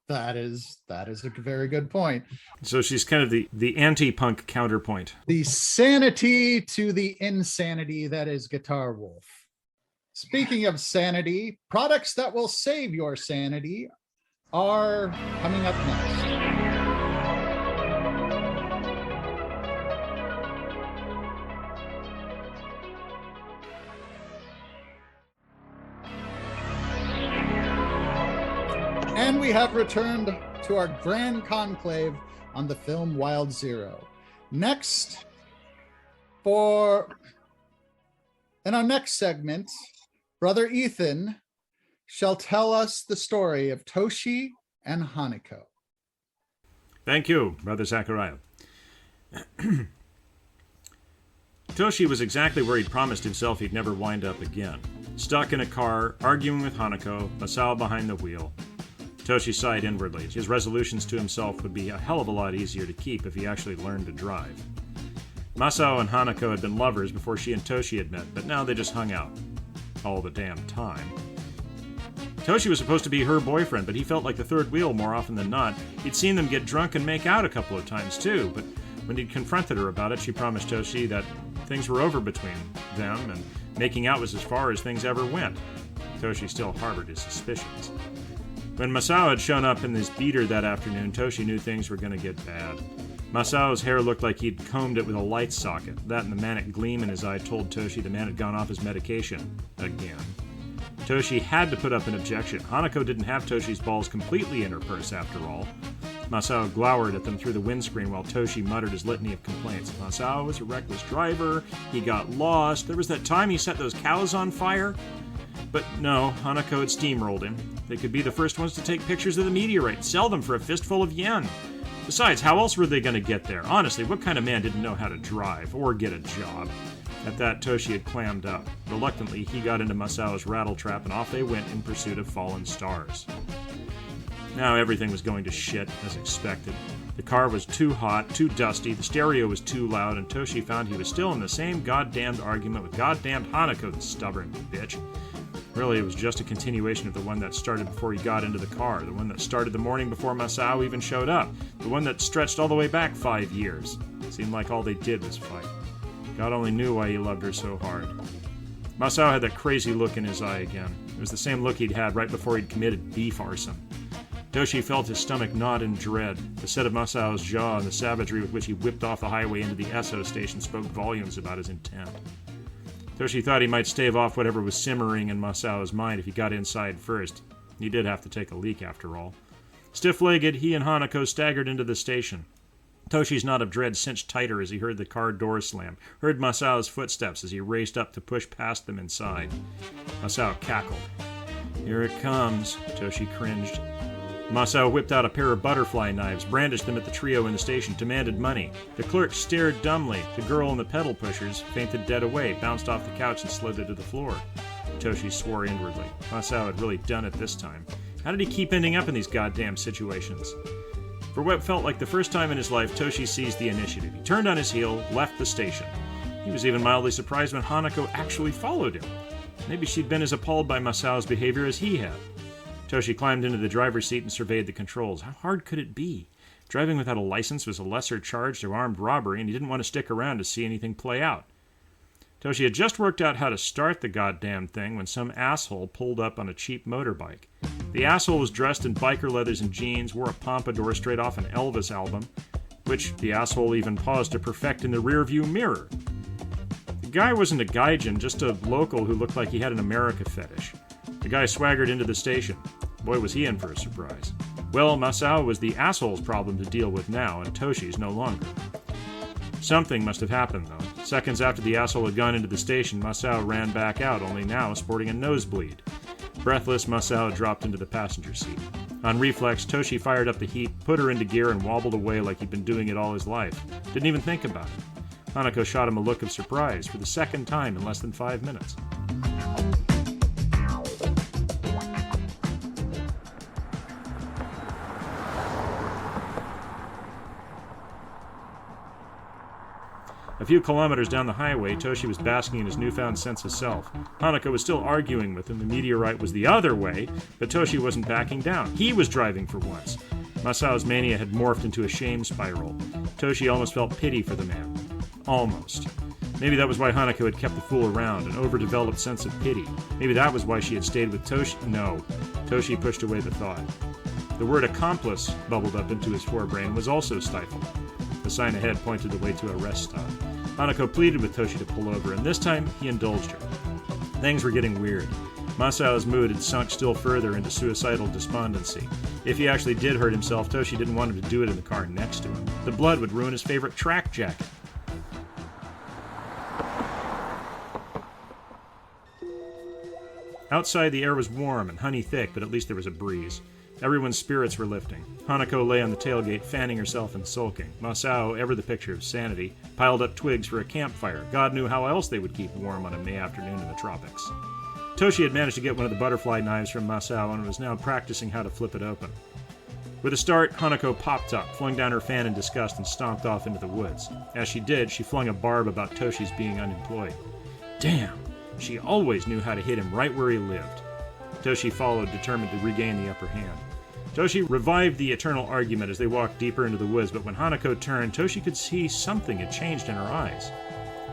[SPEAKER 1] That is a very good point.
[SPEAKER 4] So she's kind of the anti-punk counterpoint.
[SPEAKER 1] The sanity to the insanity that is Guitar Wolf. Speaking of sanity, products that will save your sanity are coming up next. we have returned to our grand conclave on the film Wild Zero. Next, in our next segment, Brother Ethan shall tell us the story of Toshi and Hanako.
[SPEAKER 4] Thank you, Brother Zachariah. Toshi was exactly where he'd promised himself he'd never wind up again. Stuck in a car, arguing with Hanako, Masao behind the wheel. Toshi sighed inwardly. His resolutions to himself would be a hell of a lot easier to keep if he actually learned to drive. Masao and Hanako had been lovers before she and Toshi had met, but now they just hung out. All the damn time. Toshi was supposed to be her boyfriend, but he felt like the third wheel more often than not. He'd seen them get drunk and make out a couple of times too, but when he'd confronted her about it, she promised Toshi that things were over between them, and making out was as far as things ever went. Toshi still harbored his suspicions. When Masao had shown up in his beater that afternoon, Toshi knew things were going to get bad. Masao's hair looked like he'd combed it with a light socket. That and the manic gleam in his eye told Toshi the man had gone off his medication. Again. Toshi had to put up an objection. Hanako didn't have Toshi's balls completely in her purse, after all. Masao glowered at them through the windscreen while Toshi muttered his litany of complaints. Masao was a reckless driver. He got lost. There was that time he set those cows on fire. But no, Hanako had steamrolled him. They could be the first ones to take pictures of the meteorite and sell them for a fistful of yen. Besides, how else were they going to get there? Honestly, what kind of man didn't know how to drive or get a job? At that, Toshi had clammed up. Reluctantly, he got into Masao's rattletrap, and off they went in pursuit of fallen stars. Now everything was going to shit, as expected. The car was too hot, too dusty, the stereo was too loud, and Toshi found he was still in the same goddamned argument with goddamned Hanako, the stubborn bitch. Really, it was just a continuation of the one that started before he got into the car, the one that started the morning before Masao even showed up, the one that stretched all the way back 5 years. It seemed like all they did was fight. God only knew why he loved her so hard. Masao had that crazy look in his eye again. It was the same look he'd had right before he'd committed beef arson. Toshi felt his stomach knot in dread. The set of Masao's jaw and the savagery with which he whipped off the highway into the Esso station spoke volumes about his intent. Toshi thought he might stave off whatever was simmering in Masao's mind if he got inside first. He did have to take a leak, after all. Stiff-legged, he and Hanako staggered into the station. Toshi's knot of dread cinched tighter as he heard the car door slam, heard Masao's footsteps as he raced up to push past them inside. Masao cackled. "Here it comes," Toshi cringed. Masao whipped out a pair of butterfly knives, brandished them at the trio in the station, demanded money. The clerk stared dumbly. The girl and the pedal pushers fainted dead away, bounced off the couch and slithered to the floor. Toshi swore inwardly. Masao had really done it this time. How did he keep ending up in these goddamn situations? For what felt like the first time in his life, Toshi seized the initiative. He turned on his heel, left the station. He was even mildly surprised when Hanako actually followed him. Maybe she'd been as appalled by Masao's behavior as he had. Toshi climbed into the driver's seat and surveyed the controls. How hard could it be? Driving without a license was a lesser charge to armed robbery, and he didn't want to stick around to see anything play out. Toshi had just worked out how to start the goddamn thing when some asshole pulled up on a cheap motorbike. The asshole was dressed in biker leathers and jeans, wore a pompadour straight off an Elvis album, which the asshole even paused to perfect in the rearview mirror. The guy wasn't a gaijin, just a local who looked like he had an America fetish. The guy swaggered into the station. Boy, was he in for a surprise. Well, Masao was the asshole's problem to deal with now, and Toshi's no longer. Something must have happened, though. Seconds after the asshole had gone into the station, Masao ran back out, only now sporting a nosebleed. Breathless, Masao dropped into the passenger seat. On reflex, Toshi fired up the heat, put her into gear, and wobbled away like he'd been doing it all his life. Didn't even think about it. Hanako shot him a look of surprise for the second time in less than 5 minutes. A few kilometers down the highway, Toshi was basking in his newfound sense of self. Hanako was still arguing with him. The meteorite was the other way, but Toshi wasn't backing down. He was driving for once. Masao's mania had morphed into a shame spiral. Toshi almost felt pity for the man. Almost. Maybe that was why Hanako had kept the fool around, an overdeveloped sense of pity. Maybe that was why she had stayed with Toshi. No. Toshi pushed away the thought. The word accomplice bubbled up into his forebrain and was also stifled. The sign ahead pointed the way to a rest stop. Hanako pleaded with Toshi to pull over, and this time he indulged her. Things were getting weird. Masao's mood had sunk still further into suicidal despondency. If he actually did hurt himself, Toshi didn't want him to do it in the car next to him. The blood would ruin his favorite track jacket. Outside, the air was warm and honey thick, but at least there was a breeze. Everyone's spirits were lifting. Hanako lay on the tailgate, fanning herself and sulking. Masao, ever the picture of sanity, piled up twigs for a campfire. God knew how else they would keep warm on a May afternoon in the tropics. Toshi had managed to get one of the butterfly knives from Masao and was now practicing how to flip it open. With a start, Hanako popped up, flung down her fan in disgust, and stomped off into the woods. As she did, she flung a barb about Toshi's being unemployed. Damn! She always knew how to hit him right where he lived. Toshi followed, determined to regain the upper hand. Toshi revived the eternal argument as they walked deeper into the woods, but when Hanako turned, Toshi could see something had changed in her eyes.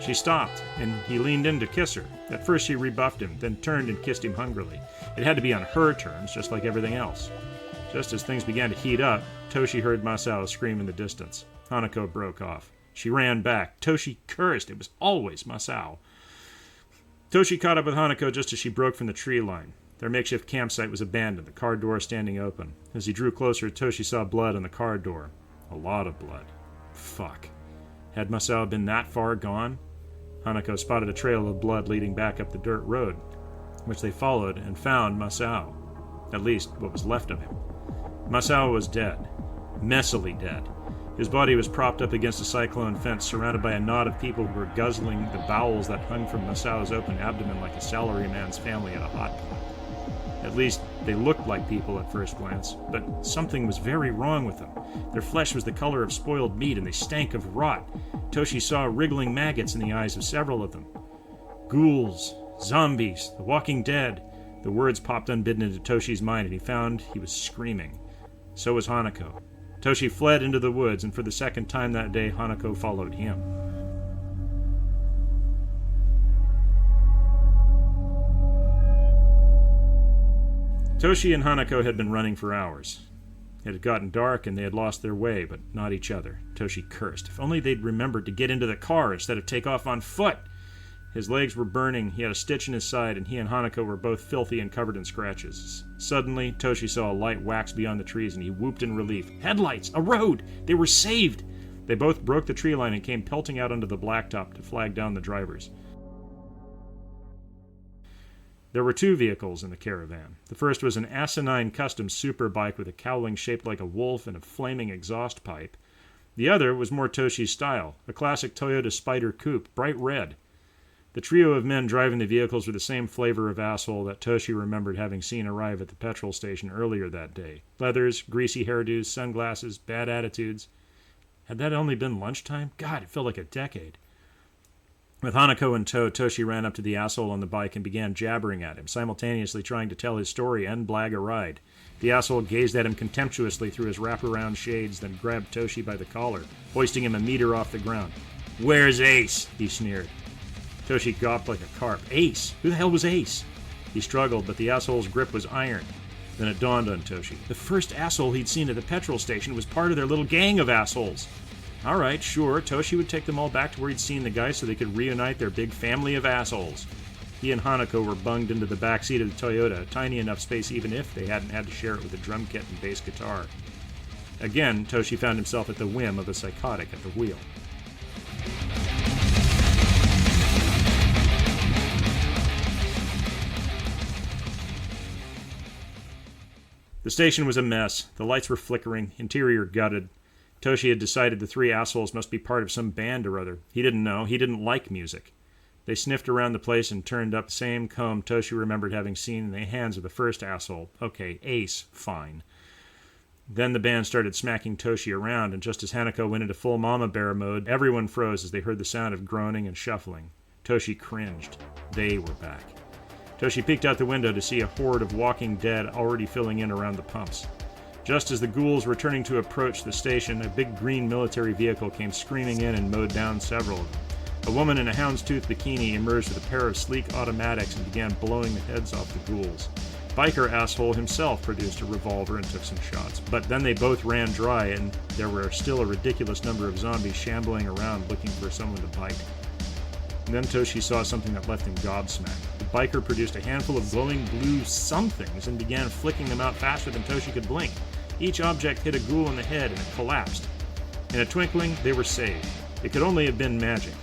[SPEAKER 4] She stopped, and he leaned in to kiss her. At first she rebuffed him, then turned and kissed him hungrily. It had to be on her terms, just like everything else. Just as things began to heat up, Toshi heard Masao scream in the distance. Hanako broke off. She ran back. Toshi cursed. It was always Masao. Toshi caught up with Hanako just as she broke from the tree line. Their makeshift campsite was abandoned, the car door standing open. As he drew closer, Toshi saw blood on the car door. A lot of blood. Fuck. Had Masao been that far gone? Hanako spotted a trail of blood leading back up the dirt road, which they followed and found Masao. At least, what was left of him. Masao was dead. Messily dead. His body was propped up against a cyclone fence, surrounded by a knot of people who were guzzling the bowels that hung from Masao's open abdomen like a salaryman's family at a hot pot. At least, they looked like people at first glance, but something was very wrong with them. Their flesh was the color of spoiled meat, and they stank of rot. Toshi saw wriggling maggots in the eyes of several of them. Ghouls, zombies, the walking dead. The words popped unbidden into Toshi's mind, and he found he was screaming. So was Hanako. Toshi fled into the woods, and for the second time that day, Hanako followed him. Toshi and Hanako had been running for hours. It had gotten dark, and they had lost their way, but not each other. Toshi cursed. If only they'd remembered to get into the car instead of take off on foot! His legs were burning, he had a stitch in his side, and he and Hanako were both filthy and covered in scratches. Suddenly, Toshi saw a light wax beyond the trees, and he whooped in relief. Headlights! A road! They were saved! They both broke the tree line and came pelting out onto the blacktop to flag down the drivers. There were two vehicles in the caravan. The first was an asinine custom superbike with a cowling shaped like a wolf and a flaming exhaust pipe. The other was more Toshi's style, a classic Toyota Spider coupe, bright red. The trio of men driving the vehicles were the same flavor of asshole that Toshi remembered having seen arrive at the petrol station earlier that day. Leathers, greasy hairdos, sunglasses, bad attitudes. Had that only been lunchtime? God, it felt like a decade. With Hanako in tow, Toshi ran up to the asshole on the bike and began jabbering at him, simultaneously trying to tell his story and blag a ride. The asshole gazed at him contemptuously through his wraparound shades, then grabbed Toshi by the collar, hoisting him a meter off the ground. "Where's Ace?" he sneered. Toshi gawped like a carp. Ace? Who the hell was Ace? He struggled, but the asshole's grip was iron. Then it dawned on Toshi. The first asshole he'd seen at the petrol station was part of their little gang of assholes. All right, sure, Toshi would take them all back to where he'd seen the guy so they could reunite their big family of assholes. He and Hanako were bunged into the back seat of the Toyota, a tiny enough space even if they hadn't had to share it with a drum kit and bass guitar. Again, Toshi found himself at the whim of a psychotic at the wheel. The station was a mess. The lights were flickering, interior gutted. Toshi had decided the three assholes must be part of some band or other. He didn't know. He didn't like music. They sniffed around the place and turned up the same comb Toshi remembered having seen in the hands of the first asshole. Okay, Ace, fine. Then the band started smacking Toshi around, and just as Hanako went into full mama bear mode, everyone froze as they heard the sound of groaning and shuffling. Toshi cringed. They were back. Toshi peeked out the window to see a horde of walking dead already filling in around the pumps. Just as the ghouls were turning to approach the station, a big green military vehicle came screaming in and mowed down several of them. A woman in a houndstooth bikini emerged with a pair of sleek automatics and began blowing the heads off the ghouls. Biker asshole himself produced a revolver and took some shots, but then they both ran dry and there were still a ridiculous number of zombies shambling around looking for someone to bite. And then Toshi saw something that left him gobsmacked. The biker produced a handful of glowing blue somethings and began flicking them out faster than Toshi could blink. Each object hit a ghoul in the head and it collapsed. In a twinkling, they were saved. It could only have been magic.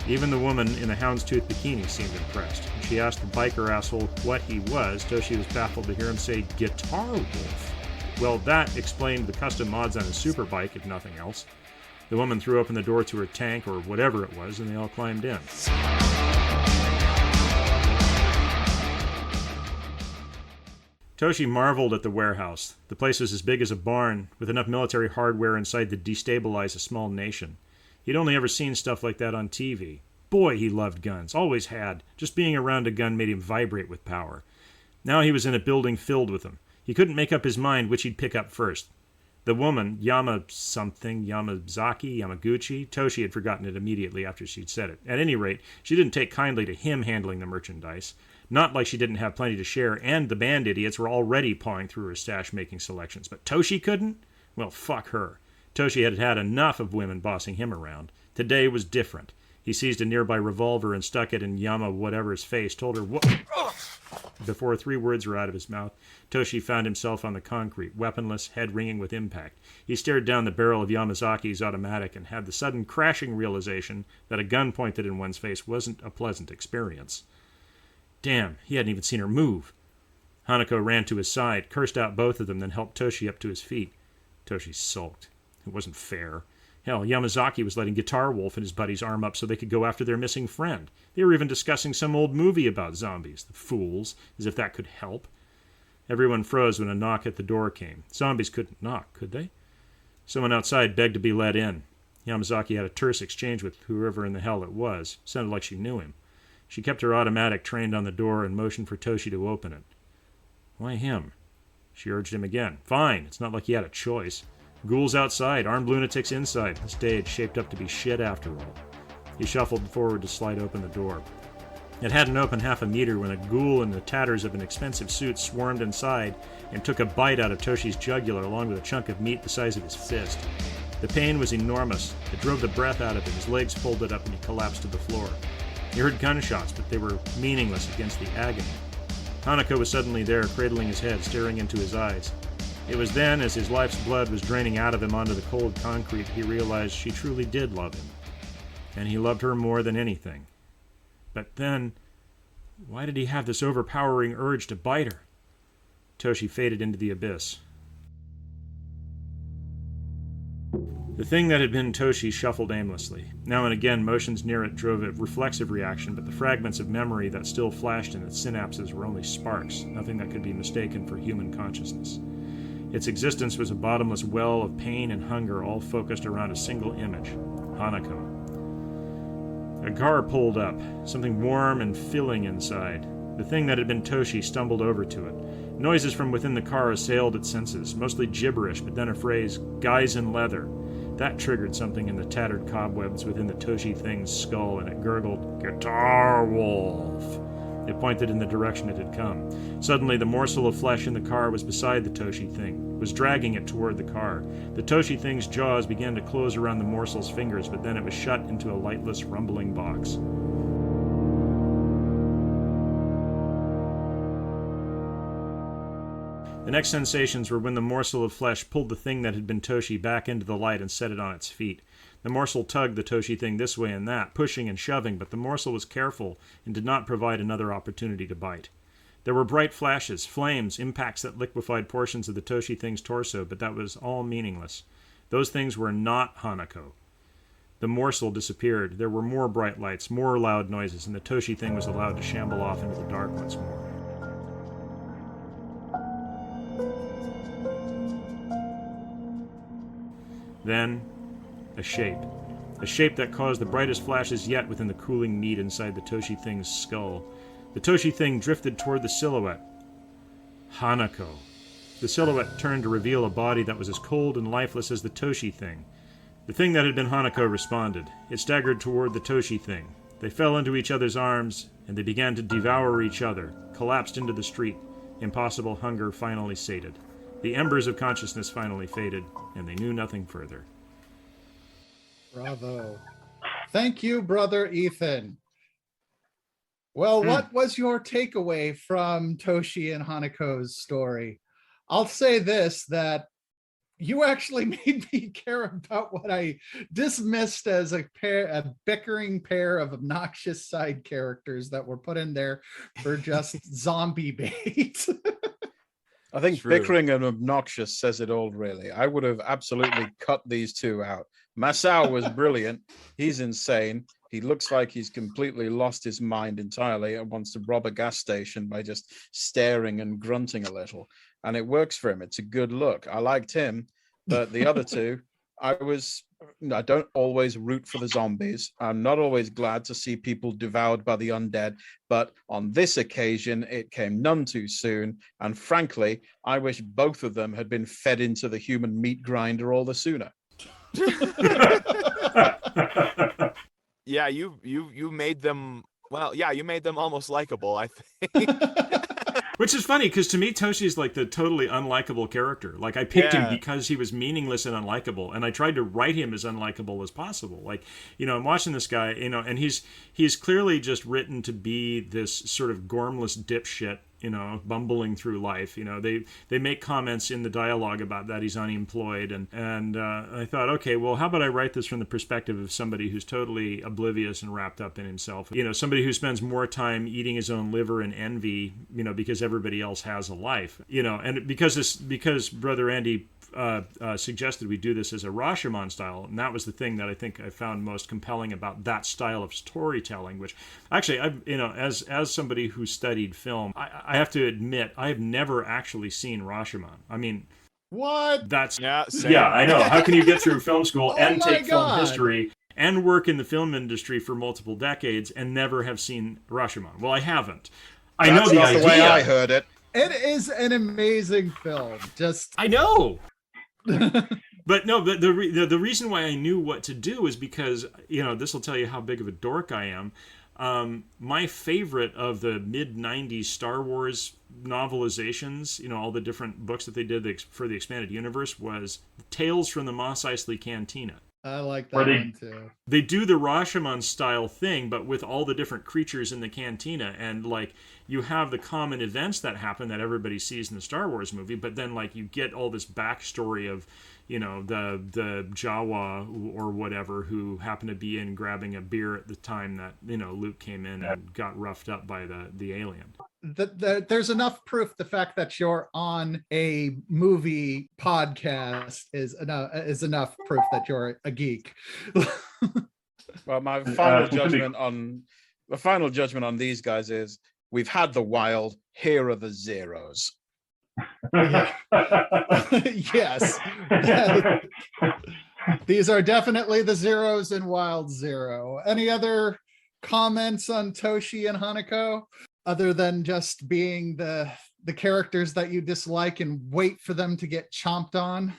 [SPEAKER 4] Even the woman in the houndstooth bikini seemed impressed. When she asked the biker asshole what he was, Toshi was baffled to hear him say Guitar Wolf. Well, that explained the custom mods on his superbike, if nothing else. The woman threw open the door to her tank, or whatever it was, and they all climbed in. Toshi marveled at the warehouse. The place was as big as a barn, with enough military hardware inside to destabilize a small nation. He'd only ever seen stuff like that on TV. Boy, he loved guns. Always had. Just being around a gun made him vibrate with power. Now he was in a building filled with them. He couldn't make up his mind which he'd pick up first. The woman, Yamazaki, Yamaguchi, Toshi had forgotten it immediately after she'd said it. At any rate, she didn't take kindly to him handling the merchandise. Not like she didn't have plenty to share, and the band idiots were already pawing through her stash making selections. But Toshi couldn't? Well, fuck her. Toshi had had enough of women bossing him around. Today was different. He seized a nearby revolver and stuck it in Yama-whatever's face, told her what... Before 3 words were out of his mouth, Toshi found himself on the concrete, weaponless, head ringing with impact. He stared down the barrel of Yamazaki's automatic and had the sudden crashing realization that a gun pointed in one's face wasn't a pleasant experience. Damn, he hadn't even seen her move. Hanako ran to his side, cursed out both of them, then helped Toshi up to his feet. Toshi sulked. It wasn't fair. Hell, Yamazaki was letting Guitar Wolf and his buddies arm up so they could go after their missing friend. They were even discussing some old movie about zombies. The fools, as if that could help. Everyone froze when a knock at the door came. Zombies couldn't knock, could they? Someone outside begged to be let in. Yamazaki had a terse exchange with whoever in the hell it was. Sounded like she knew him. She kept her automatic trained on the door and motioned for Toshi to open it. Why him? She urged him again. Fine, it's not like he had a choice. Ghouls outside, armed lunatics inside. The stage shaped up to be shit after all. He shuffled forward to slide open the door. It hadn't opened half a meter when a ghoul in the tatters of an expensive suit swarmed inside and took a bite out of Toshi's jugular along with a chunk of meat the size of his fist. The pain was enormous. It drove the breath out of him. His legs folded up and he collapsed to the floor. He heard gunshots, but they were meaningless against the agony. Hanako was suddenly there, cradling his head, staring into his eyes. It was then, as his life's blood was draining out of him onto the cold concrete, he realized she truly did love him. And he loved her more than anything. But then, why did he have this overpowering urge to bite her? Toshi faded into the abyss. The thing that had been Toshi shuffled aimlessly. Now and again, motions near it drove a reflexive reaction, but the fragments of memory that still flashed in its synapses were only sparks, nothing that could be mistaken for human consciousness. Its existence was a bottomless well of pain and hunger, all focused around a single image, Hanako. A car pulled up, something warm and filling inside. The thing that had been Toshi stumbled over to it. Noises from within the car assailed its senses, mostly gibberish, but then a phrase, guys in leather. That triggered something in the tattered cobwebs within the Toshi thing's skull, and it gurgled, Guitar Wolf. It pointed in the direction it had come. Suddenly, the morsel of flesh in the car was beside the Toshi thing, was dragging it toward the car. The Toshi thing's jaws began to close around the morsel's fingers, but then it was shut into a lightless, rumbling box. The next sensations were when the morsel of flesh pulled the thing that had been Toshi back into the light and set it on its feet. The morsel tugged the Toshi thing this way and that, pushing and shoving, but the morsel was careful and did not provide another opportunity to bite. There were bright flashes, flames, impacts that liquefied portions of the Toshi thing's torso, but that was all meaningless. Those things were not Hanako. The morsel disappeared. There were more bright lights, more loud noises, and the Toshi thing was allowed to shamble off into the dark once more. Then, a shape that caused the brightest flashes yet within the cooling meat inside the Toshi thing's skull. The Toshi thing drifted toward the silhouette. Hanako. The silhouette turned to reveal a body that was as cold and lifeless as the Toshi thing. The thing that had been Hanako responded. It staggered toward the Toshi thing. They fell into each other's arms, and they began to devour each other, collapsed into the street. Impossible hunger finally sated. The embers of consciousness finally faded, and they knew nothing further.
[SPEAKER 1] Bravo. Thank you, Brother Ethan. Well, what was your takeaway from Toshi and Hanako's story? I'll say this, that you actually made me care about what I dismissed as a bickering pair of obnoxious side characters that were put in there for just zombie bait.
[SPEAKER 3] I think
[SPEAKER 5] True.
[SPEAKER 3] bickering and obnoxious says it all, really. I would have absolutely cut these two out. Masao was brilliant. He's insane. He looks like he's completely lost his mind entirely and wants to rob a gas station by just staring and grunting a little. And it works for him. It's a good look. I liked him, but the other two, I don't always root for the zombies. I'm not always glad to see people devoured by the undead, but on this occasion, it came none too soon. And frankly, I wish both of them had been fed into the human meat grinder all the sooner.
[SPEAKER 5] Yeah, you made them. Well, yeah, you made them almost likable, I think.
[SPEAKER 4] Which is funny, because to me, Toshi's like the totally unlikable character. Like, I picked him because he was meaningless and unlikable, and I tried to write him as unlikable as possible. Like, I'm watching this guy, and he's clearly just written to be this sort of gormless dipshit, bumbling through life. They make comments in the dialogue about that he's unemployed, and I thought, okay, well, how about I write this from the perspective of somebody who's totally oblivious and wrapped up in himself. Somebody who spends more time eating his own liver and envy, because everybody else has a life. And because Brother Andy suggested we do this as a Rashomon style, and that was the thing that I think I found most compelling about that style of storytelling. Which actually, as somebody who studied film, I have to admit I have never actually seen Rashomon. I mean,
[SPEAKER 1] what?
[SPEAKER 4] That's
[SPEAKER 5] same.
[SPEAKER 4] Yeah, I know. How can you get through film school and take
[SPEAKER 1] God.
[SPEAKER 4] film history and work in the film industry for multiple decades and never have seen Rashomon? Well, I haven't. I know the idea.
[SPEAKER 3] The way I heard it.
[SPEAKER 1] It is an amazing film.
[SPEAKER 4] I know. But no, the reason why I knew what to do is because, this will tell you how big of a dork I am. My favorite of the mid-90s Star Wars novelizations, all the different books that they did for the expanded universe, was Tales from the Mos Eisley Cantina.
[SPEAKER 1] I like that one too.
[SPEAKER 4] They do the Rashomon style thing, but with all the different creatures in the cantina, and like you have the common events that happen that everybody sees in the Star Wars movie, but then like you get all this backstory of, the Jawa or whatever who happened to be in grabbing a beer at the time that, Luke came in and got roughed up by the alien.
[SPEAKER 1] There's enough proof. The fact that you're on a movie podcast is enough proof that you're a geek.
[SPEAKER 3] Well, my final judgment on these guys is we've had the wild. Here are the zeros.
[SPEAKER 1] Yes. These are definitely the zeros in Wild Zero. Any other comments on Toshi and Hanako, other than just being the characters that you dislike and wait for them to get chomped on?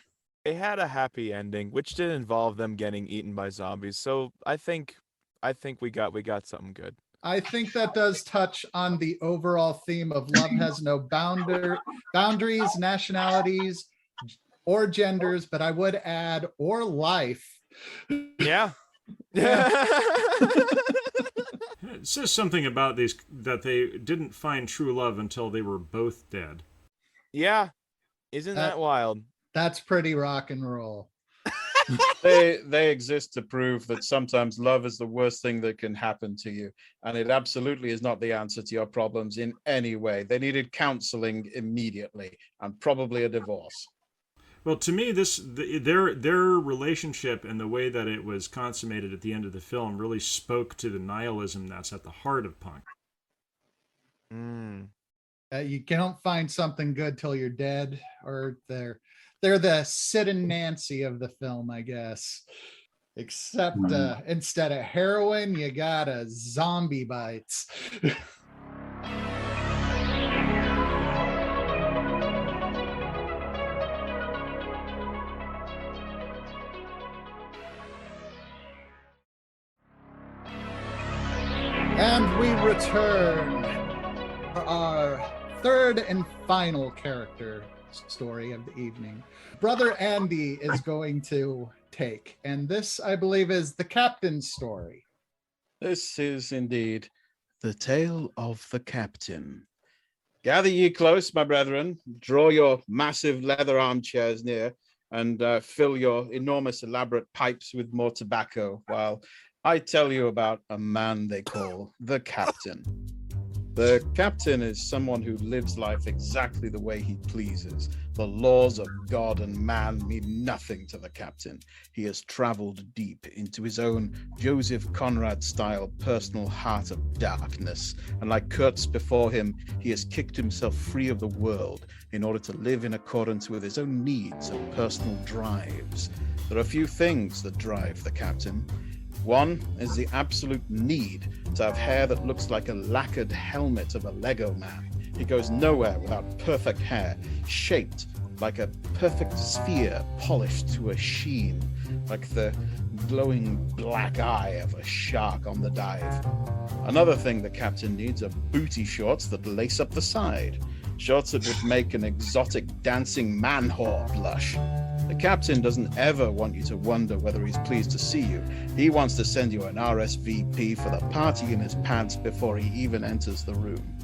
[SPEAKER 5] It had a happy ending, which did involve them getting eaten by zombies. So I think we got something good.
[SPEAKER 1] I think that does touch on the overall theme of love has no boundaries, nationalities, or genders, but I would add, or life.
[SPEAKER 5] Yeah.
[SPEAKER 4] It says something about these, that they didn't find true love until they were both dead.
[SPEAKER 5] Yeah. Isn't that wild?
[SPEAKER 1] That's pretty rock and roll.
[SPEAKER 3] They exist to prove that sometimes love is the worst thing that can happen to you, and it absolutely is not the answer to your problems in any way. They needed counseling immediately, and probably a divorce.
[SPEAKER 4] Well, to me, their relationship and the way that it was consummated at the end of the film really spoke to the nihilism that's at the heart of punk.
[SPEAKER 1] You can't find something good till you're dead, or they're the Sid and Nancy of the film, I guess. Except instead of heroin, you got a zombie bites. And we return for our third and final character story of the evening. Brother Andy is going to take, and this, I believe, is the captain's story.
[SPEAKER 3] This is indeed the tale of the captain. Gather ye close, my brethren, draw your massive leather armchairs near, and fill your enormous elaborate pipes with more tobacco, while I tell you about a man they call the Captain. The Captain is someone who lives life exactly the way he pleases. The laws of God and man mean nothing to the Captain. He has traveled deep into his own Joseph Conrad-style personal heart of darkness, and like Kurtz before him, he has kicked himself free of the world in order to live in accordance with his own needs and personal drives. There are few things that drive the Captain. One is the absolute need to have hair that looks like a lacquered helmet of a Lego man. He goes nowhere without perfect hair, shaped like a perfect sphere, polished to a sheen, like the glowing black eye of a shark on the dive. Another thing the Captain needs are booty shorts that lace up the side, shorts that would make an exotic dancing man-whore blush. The Captain doesn't ever want you to wonder whether he's pleased to see you. He wants to send you an RSVP for the party in his pants before he even enters the room.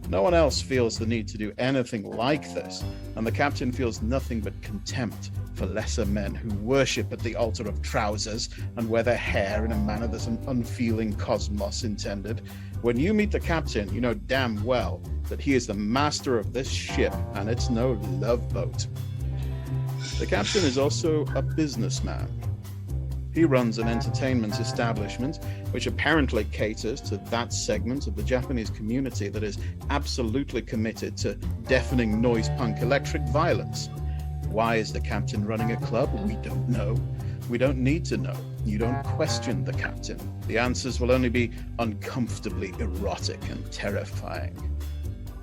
[SPEAKER 3] No one else feels the need to do anything like this, and the Captain feels nothing but contempt for lesser men who worship at the altar of trousers and wear their hair in a manner that an unfeeling cosmos intended. When you meet the Captain, you know damn well that he is the master of this ship, and it's no love boat. The Captain is also a businessman. He runs an entertainment establishment which apparently caters to that segment of the Japanese community that is absolutely committed to deafening noise punk electric violence. Why is the Captain running a club? We don't know. We don't need to know. You don't question the Captain. The answers will only be uncomfortably erotic and terrifying.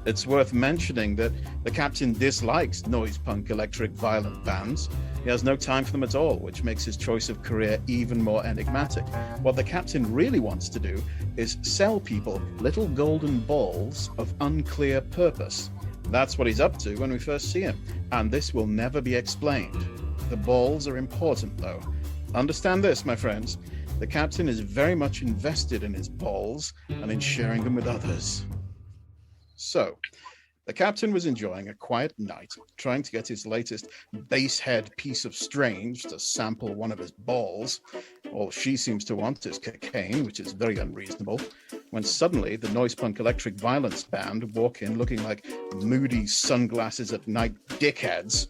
[SPEAKER 3] It's worth mentioning that the Captain dislikes noise punk electric violent bands. He has no time for them at all, which makes his choice of career even more enigmatic. What the Captain really wants to do is sell people little golden balls of unclear purpose. That's what he's up to when we first see him, and this will never be explained. The balls are important, though. Understand this, my friends. The Captain is very much invested in his balls and in sharing them with others. So, the Captain was enjoying a quiet night, trying to get his latest basehead piece of strange to sample one of his balls. All she seems to want is cocaine, which is very unreasonable, when suddenly the noise punk electric violence band walk in looking like moody sunglasses at night dickheads.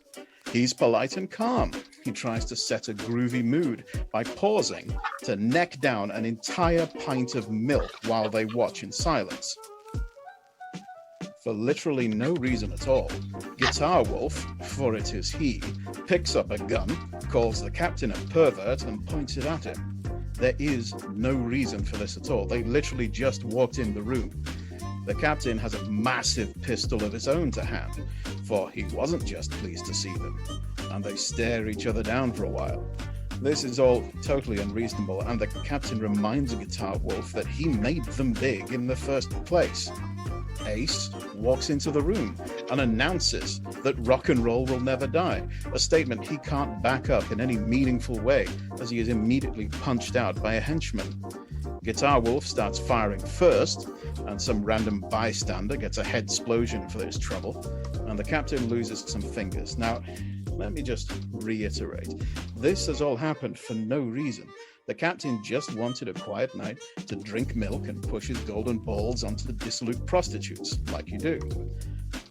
[SPEAKER 3] He's polite and calm. He tries to set a groovy mood by pausing to neck down an entire pint of milk while they watch in silence. For literally no reason at all, Guitar Wolf, for it is he, picks up a gun, calls the Captain a pervert, and points it at him. There is no reason for this at all. They literally just walked in the room. The Captain has a massive pistol of his own to hand, for he wasn't just pleased to see them, and they stare each other down for a while. This is all totally unreasonable, and the Captain reminds Guitar Wolf that he made them big in the first place. Ace walks into the room and announces that rock and roll will never die, a statement he can't back up in any meaningful way, as he is immediately punched out by a henchman. Guitar Wolf starts firing first, and some random bystander gets a head explosion for his trouble, and the Captain loses some fingers. Now, let me just reiterate, this has all happened for no reason. The Captain just wanted a quiet night to drink milk and push his golden balls onto dissolute prostitutes, like you do.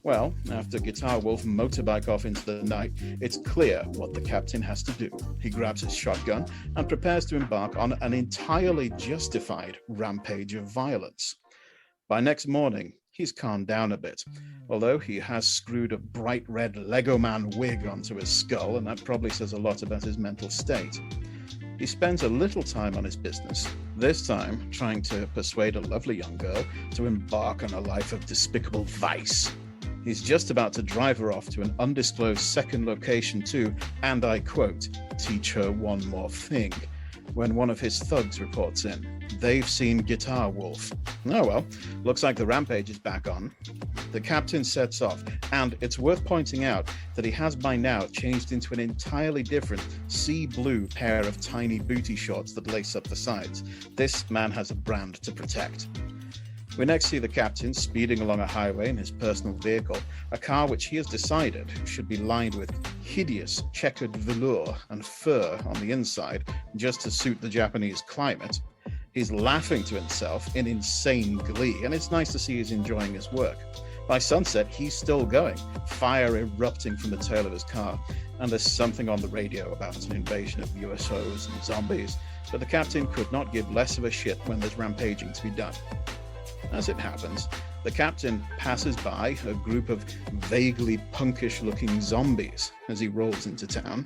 [SPEAKER 3] Well, after Guitar Wolf motorbike off into the night, it's clear what the Captain has to do. He grabs his shotgun and prepares to embark on an entirely justified rampage of violence. By next morning, he's calmed down a bit, although he has screwed a bright red Lego Man wig onto his skull, and that probably says a lot about his mental state. He spends a little time on his business, this time trying to persuade a lovely young girl to embark on a life of despicable vice. He's just about to drive her off to an undisclosed second location to, and I quote, teach her one more thing, when one of his thugs reports in. They've seen Guitar Wolf. Oh well, looks like the rampage is back on. The Captain sets off, and it's worth pointing out that he has by now changed into an entirely different sea blue pair of tiny booty shorts that lace up the sides. This man has a brand to protect. We next see the captain speeding along a highway in his personal vehicle, a car which he has decided should be lined with hideous checkered velour and fur on the inside, just to suit the Japanese climate. He's laughing to himself in insane glee, and it's nice to see he's enjoying his work. By sunset, he's still going, fire erupting from the tail of his car, and there's something on the radio about an invasion of USOs and zombies, but the captain could not give less of a shit when there's rampaging to be done. As it happens, the captain passes by a group of vaguely punkish-looking zombies as he rolls into town,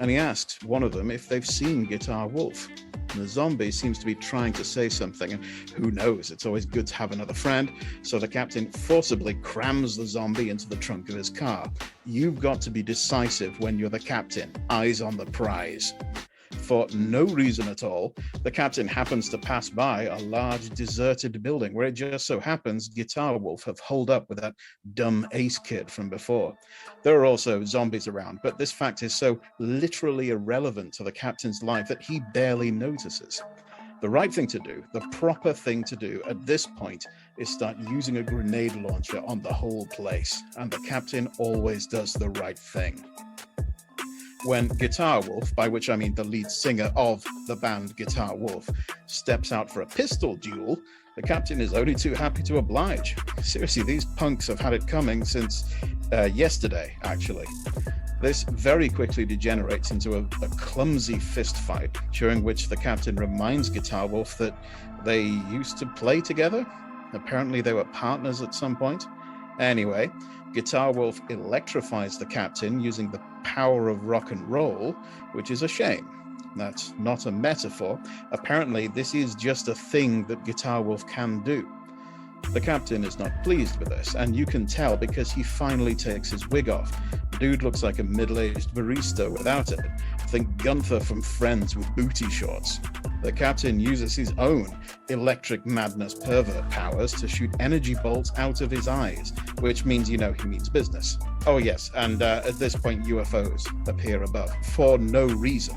[SPEAKER 3] and he asks one of them if they've seen Guitar Wolf. And the zombie seems to be trying to say something, and who knows, it's always good to have another friend, so the captain forcibly crams the zombie into the trunk of his car. You've got to be decisive when you're the captain, eyes on the prize. For no reason at all, the captain happens to pass by a large deserted building where it just so happens Guitar Wolf have holed up with that dumb ace kid from before. There are also zombies around, but this fact is so literally irrelevant to the captain's life that he barely notices. The right thing to do, the proper thing to do at this point, is start using a grenade launcher on the whole place, and the captain always does the right thing. When Guitar Wolf, by which I mean the lead singer of the band Guitar Wolf, steps out for a pistol duel, the captain is only too happy to oblige. Seriously, these punks have had it coming since yesterday, actually. This very quickly degenerates into a clumsy fist fight, during which the captain reminds Guitar Wolf that they used to play together. Apparently they were partners at some point. Anyway, Guitar Wolf electrifies the captain using the power of rock and roll, which is a shame. That's not a metaphor. Apparently, this is just a thing that Guitar Wolf can do. The captain is not pleased with this, and you can tell because he finally takes his wig off. Dude looks like a middle-aged barista without it. Think Gunther from Friends with booty shorts. The captain uses his own electric madness pervert powers to shoot energy bolts out of his eyes, which means you know he means business. Oh yes, and at this point UFOs appear above for no reason.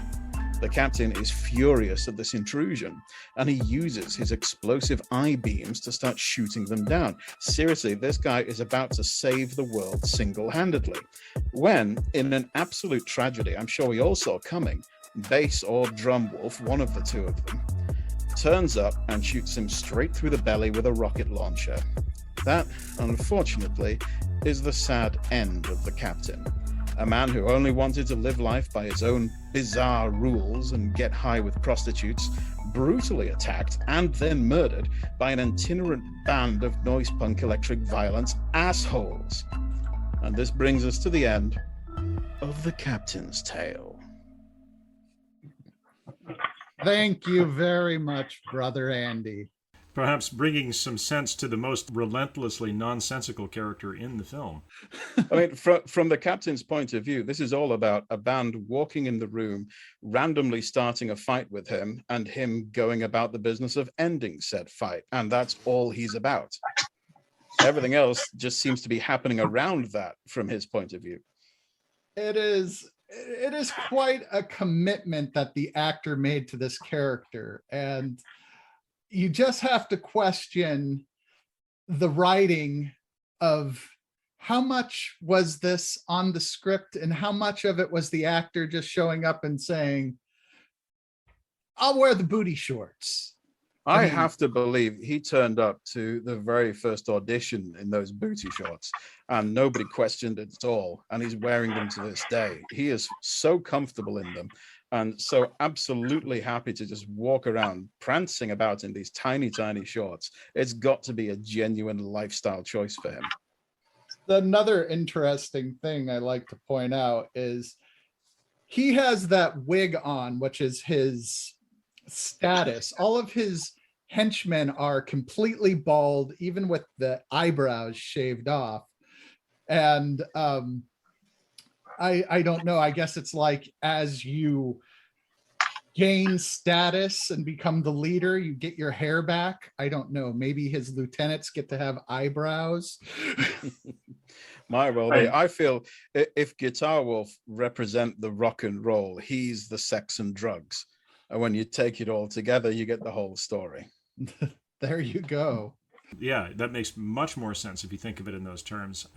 [SPEAKER 3] The captain is furious at this intrusion, and he uses his explosive eye beams to start shooting them down. Seriously, this guy is about to save the world single-handedly. When, in an absolute tragedy I'm sure we all saw coming, Bass or Drum Wolf, one of the two of them, turns up and shoots him straight through the belly with a rocket launcher. That, unfortunately, is the sad end of the captain. A man who only wanted to live life by his own bizarre rules and get high with prostitutes, brutally attacked and then murdered by an itinerant band of noise punk electric violence assholes. And this brings us to the end of the captain's tale.
[SPEAKER 1] Thank you very much, Brother Andy.
[SPEAKER 4] Perhaps bringing some sense to the most relentlessly nonsensical character in the film.
[SPEAKER 3] I mean, from the captain's point of view, this is all about a band walking in the room, randomly starting a fight with him, and him going about the business of ending said fight. And that's all he's about. Everything else just seems to be happening around that from his point of view.
[SPEAKER 1] It is quite a commitment that the actor made to this character. And you just have to question the writing of how much was this on the script and how much of it was the actor just showing up and saying, I'll wear the booty shorts.
[SPEAKER 3] I have to believe he turned up to the very first audition in those booty shorts and nobody questioned it at all. And he's wearing them to this day. He is so comfortable in them and so absolutely happy to just walk around prancing about in these tiny, tiny shorts. It's got to be a genuine lifestyle choice for him.
[SPEAKER 1] Another interesting thing I like to point out is he has that wig on, which is his status. All of his henchmen are completely bald, even with the eyebrows shaved off. And I don't know, I guess it's like as you gain status and become the leader, you get your hair back. I don't know, maybe his lieutenants get to have eyebrows.
[SPEAKER 3] I feel if Guitar Wolf represent the rock and roll, he's the sex and drugs. And when you take it all together, you get the whole story.
[SPEAKER 1] There you go.
[SPEAKER 4] Yeah, that makes much more sense if you think of it in those terms.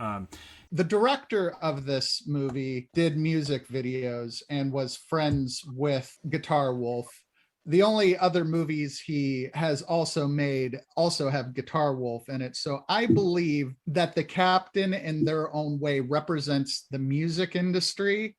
[SPEAKER 1] The director of this movie did music videos and was friends with Guitar Wolf. The only other movies he has also made also have Guitar Wolf in it. So I believe that the captain in their own way represents the music industry,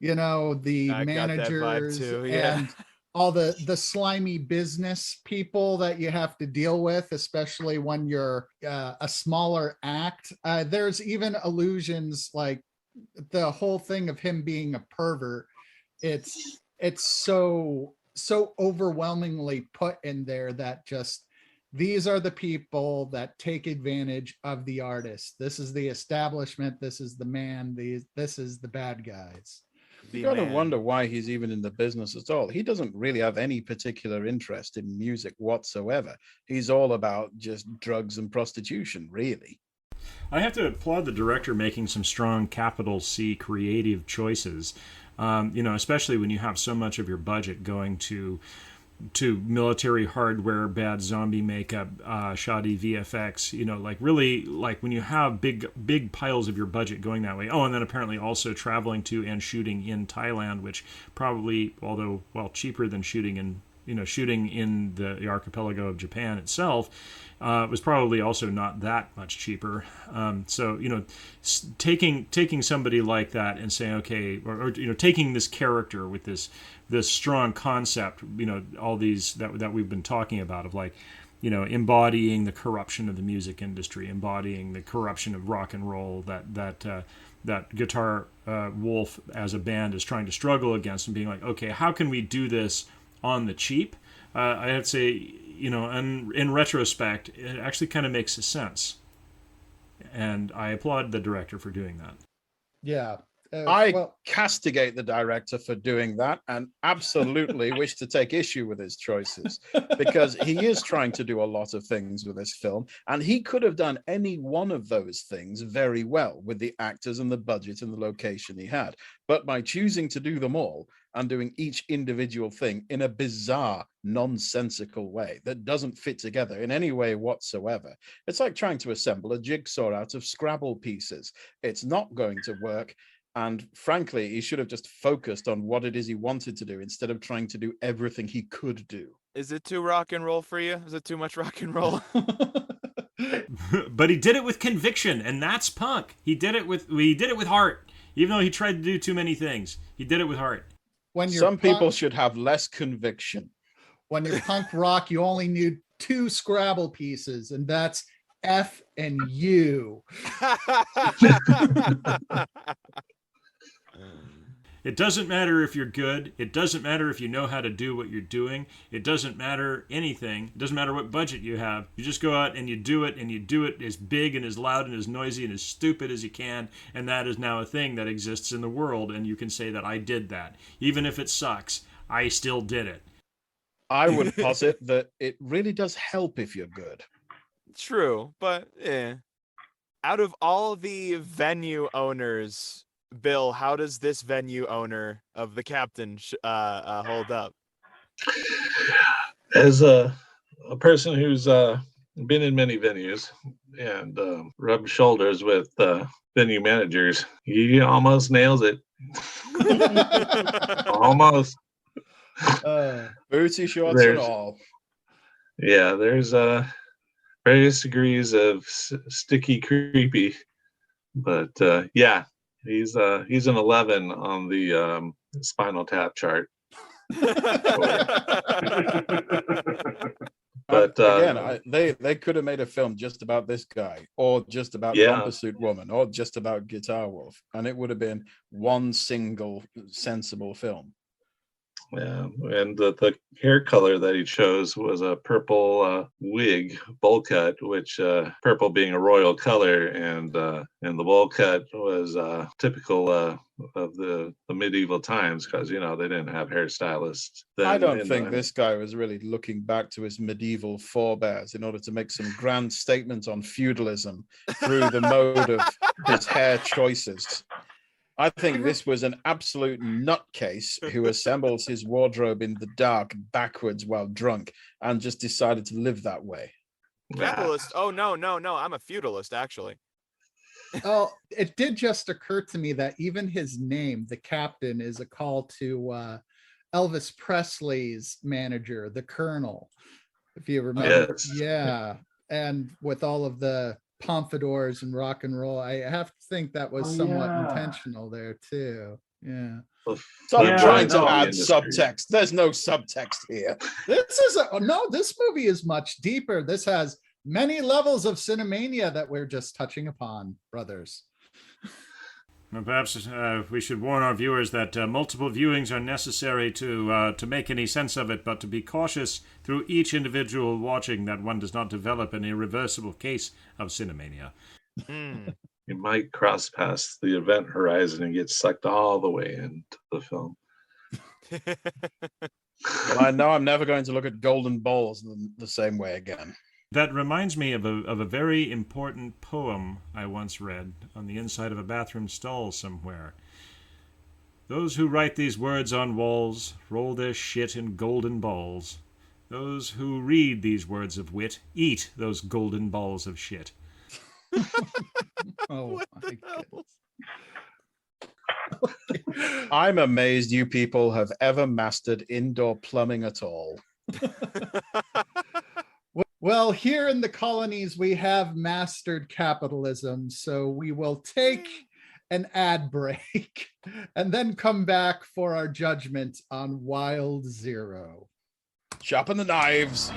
[SPEAKER 1] you know, the
[SPEAKER 5] I got that vibe
[SPEAKER 1] managers
[SPEAKER 5] too, yeah.
[SPEAKER 1] and all the slimy business people that you have to deal with, especially when you're a smaller act. There's even allusions like the whole thing of him being a pervert. It's so overwhelmingly put in there that just these are the people that take advantage of the artist. This is the establishment. This is the man. This is the bad guys.
[SPEAKER 3] You gotta wonder why he's even in the business at all. He doesn't really have any particular interest in music whatsoever. He's all about just drugs and prostitution, really.
[SPEAKER 4] I have to applaud the director making some strong capital C creative choices, especially when you have so much of your budget going to military hardware, bad zombie makeup, shoddy VFX, really when you have big piles of your budget going that way. Oh, and then apparently also traveling to and shooting in Thailand, which probably, although cheaper than shooting in the archipelago of Japan itself, was probably also not that much cheaper. Taking somebody like that and saying, okay, or taking this character with this strong concept, all these that we've been talking about of embodying the corruption of the music industry, embodying the corruption of rock and roll that Guitar Wolf as a band is trying to struggle against, and being like, okay, how can we do this on the cheap? I have to say, and in retrospect, it actually kind of makes sense. And I applaud the director for doing that.
[SPEAKER 1] Yeah.
[SPEAKER 3] I castigate the director for doing that and absolutely wish to take issue with his choices, because he is trying to do a lot of things with this film, and he could have done any one of those things very well with the actors and the budget and the location he had. But by choosing to do them all and doing each individual thing in a bizarre, nonsensical way that doesn't fit together in any way whatsoever, it's like trying to assemble a jigsaw out of Scrabble pieces. It's not going to work. And frankly, he should have just focused on what it is he wanted to do instead of trying to do everything he could do.
[SPEAKER 5] Is it too rock and roll for you? Is it too much rock and roll?
[SPEAKER 4] But he did it with conviction, and that's punk. He did it with heart. Even though he tried to do too many things, he did it with heart.
[SPEAKER 3] Some people should have less conviction.
[SPEAKER 1] When you're punk rock, you only need 2 Scrabble pieces, and that's F and U.
[SPEAKER 4] It doesn't matter if you're good. It doesn't matter if you know how to do what you're doing. It doesn't matter anything. It doesn't matter what budget you have. You just go out and you do it as big and as loud and as noisy and as stupid as you can. And that is now a thing that exists in the world. And you can say that I did that. Even if it sucks, I still did it.
[SPEAKER 3] I would posit that it really does help if you're good.
[SPEAKER 5] True, but out of all the venue owners, Bill, how does this venue owner of the Captain hold up?
[SPEAKER 6] As a person who's been in many venues and rubbed shoulders with venue managers, he almost nails it. Almost.
[SPEAKER 3] Booty shorts and all.
[SPEAKER 6] Yeah, there's various degrees of sticky creepy, but yeah. He's an 11 on the Spinal Tap chart. But
[SPEAKER 3] again, they could have made a film just about this guy, or just about Bumper Suit Woman, or just about Guitar Wolf, and it would have been one single sensible film.
[SPEAKER 6] Yeah, and the hair color that he chose was a purple wig bowl cut, which purple being a royal color, and the bowl cut was typical of the medieval times, because they didn't have hairstylists then.
[SPEAKER 3] I don't think this guy was really looking back to his medieval forebears in order to make some grand statements on feudalism through the mode of his hair choices. I think this was an absolute nutcase who assembles his wardrobe in the dark backwards while drunk and just decided to live that way.
[SPEAKER 5] Feudalist. Oh no, I'm a feudalist actually.
[SPEAKER 1] Oh, it did just occur to me that even his name, the captain, is a call to Elvis Presley's manager, the Colonel, if you remember.
[SPEAKER 6] Yes.
[SPEAKER 1] Yeah. And with all of the pompadours and rock and roll, I have to think that was somewhat intentional there too. Yeah.
[SPEAKER 3] Stop
[SPEAKER 6] Yeah,
[SPEAKER 3] trying to
[SPEAKER 6] no, the
[SPEAKER 3] add
[SPEAKER 6] industry.
[SPEAKER 3] subtext. There's no subtext here.
[SPEAKER 1] This movie is much deeper. This has many levels of cinemania that we're just touching upon, brothers.
[SPEAKER 4] Well, perhaps we should warn our viewers that multiple viewings are necessary to make any sense of it, but to be cautious through each individual watching that one does not develop an irreversible case of cinemania.
[SPEAKER 6] You might cross past the event horizon and get sucked all the way into the film.
[SPEAKER 3] Well, I know I'm never going to look at golden balls the same way again.
[SPEAKER 4] That reminds me of a very important poem I once read on the inside of a bathroom stall somewhere. Those who write these words on walls roll their shit in golden balls. Those who read these words of wit eat those golden balls of shit.
[SPEAKER 1] Oh, my goodness.
[SPEAKER 3] I'm amazed you people have ever mastered indoor plumbing at all.
[SPEAKER 1] Well, here in the colonies, we have mastered capitalism, so we will take an ad break and then come back for our judgment on Wild Zero.
[SPEAKER 3] Sharpen the knives.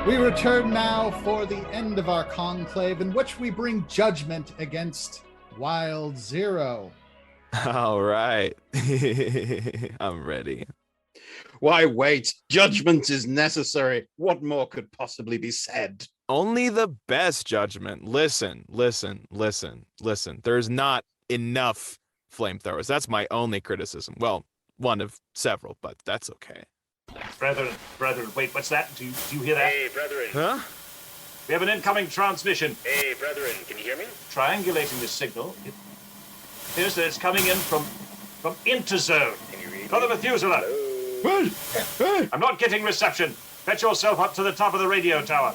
[SPEAKER 1] We return now for the end of our conclave, in which we bring judgment against Wild Zero.
[SPEAKER 5] All right. I'm ready.
[SPEAKER 3] Why wait? Judgment is necessary. What more could possibly be said?
[SPEAKER 5] Only the best judgment. Listen. There's not enough flamethrowers. That's my only criticism. Well, one of several, but that's okay.
[SPEAKER 4] Brethren, wait, what's that? Do you hear that?
[SPEAKER 2] Hey, brethren.
[SPEAKER 5] Huh?
[SPEAKER 4] We have an incoming transmission.
[SPEAKER 2] Hey, brethren. Can you hear me?
[SPEAKER 4] Triangulating this signal, it appears that it's coming in from interzone.
[SPEAKER 2] Can you read
[SPEAKER 4] Brother
[SPEAKER 2] me?
[SPEAKER 4] Methuselah,
[SPEAKER 2] Hello?
[SPEAKER 4] I'm not getting reception. Fetch yourself up to the top of the radio tower.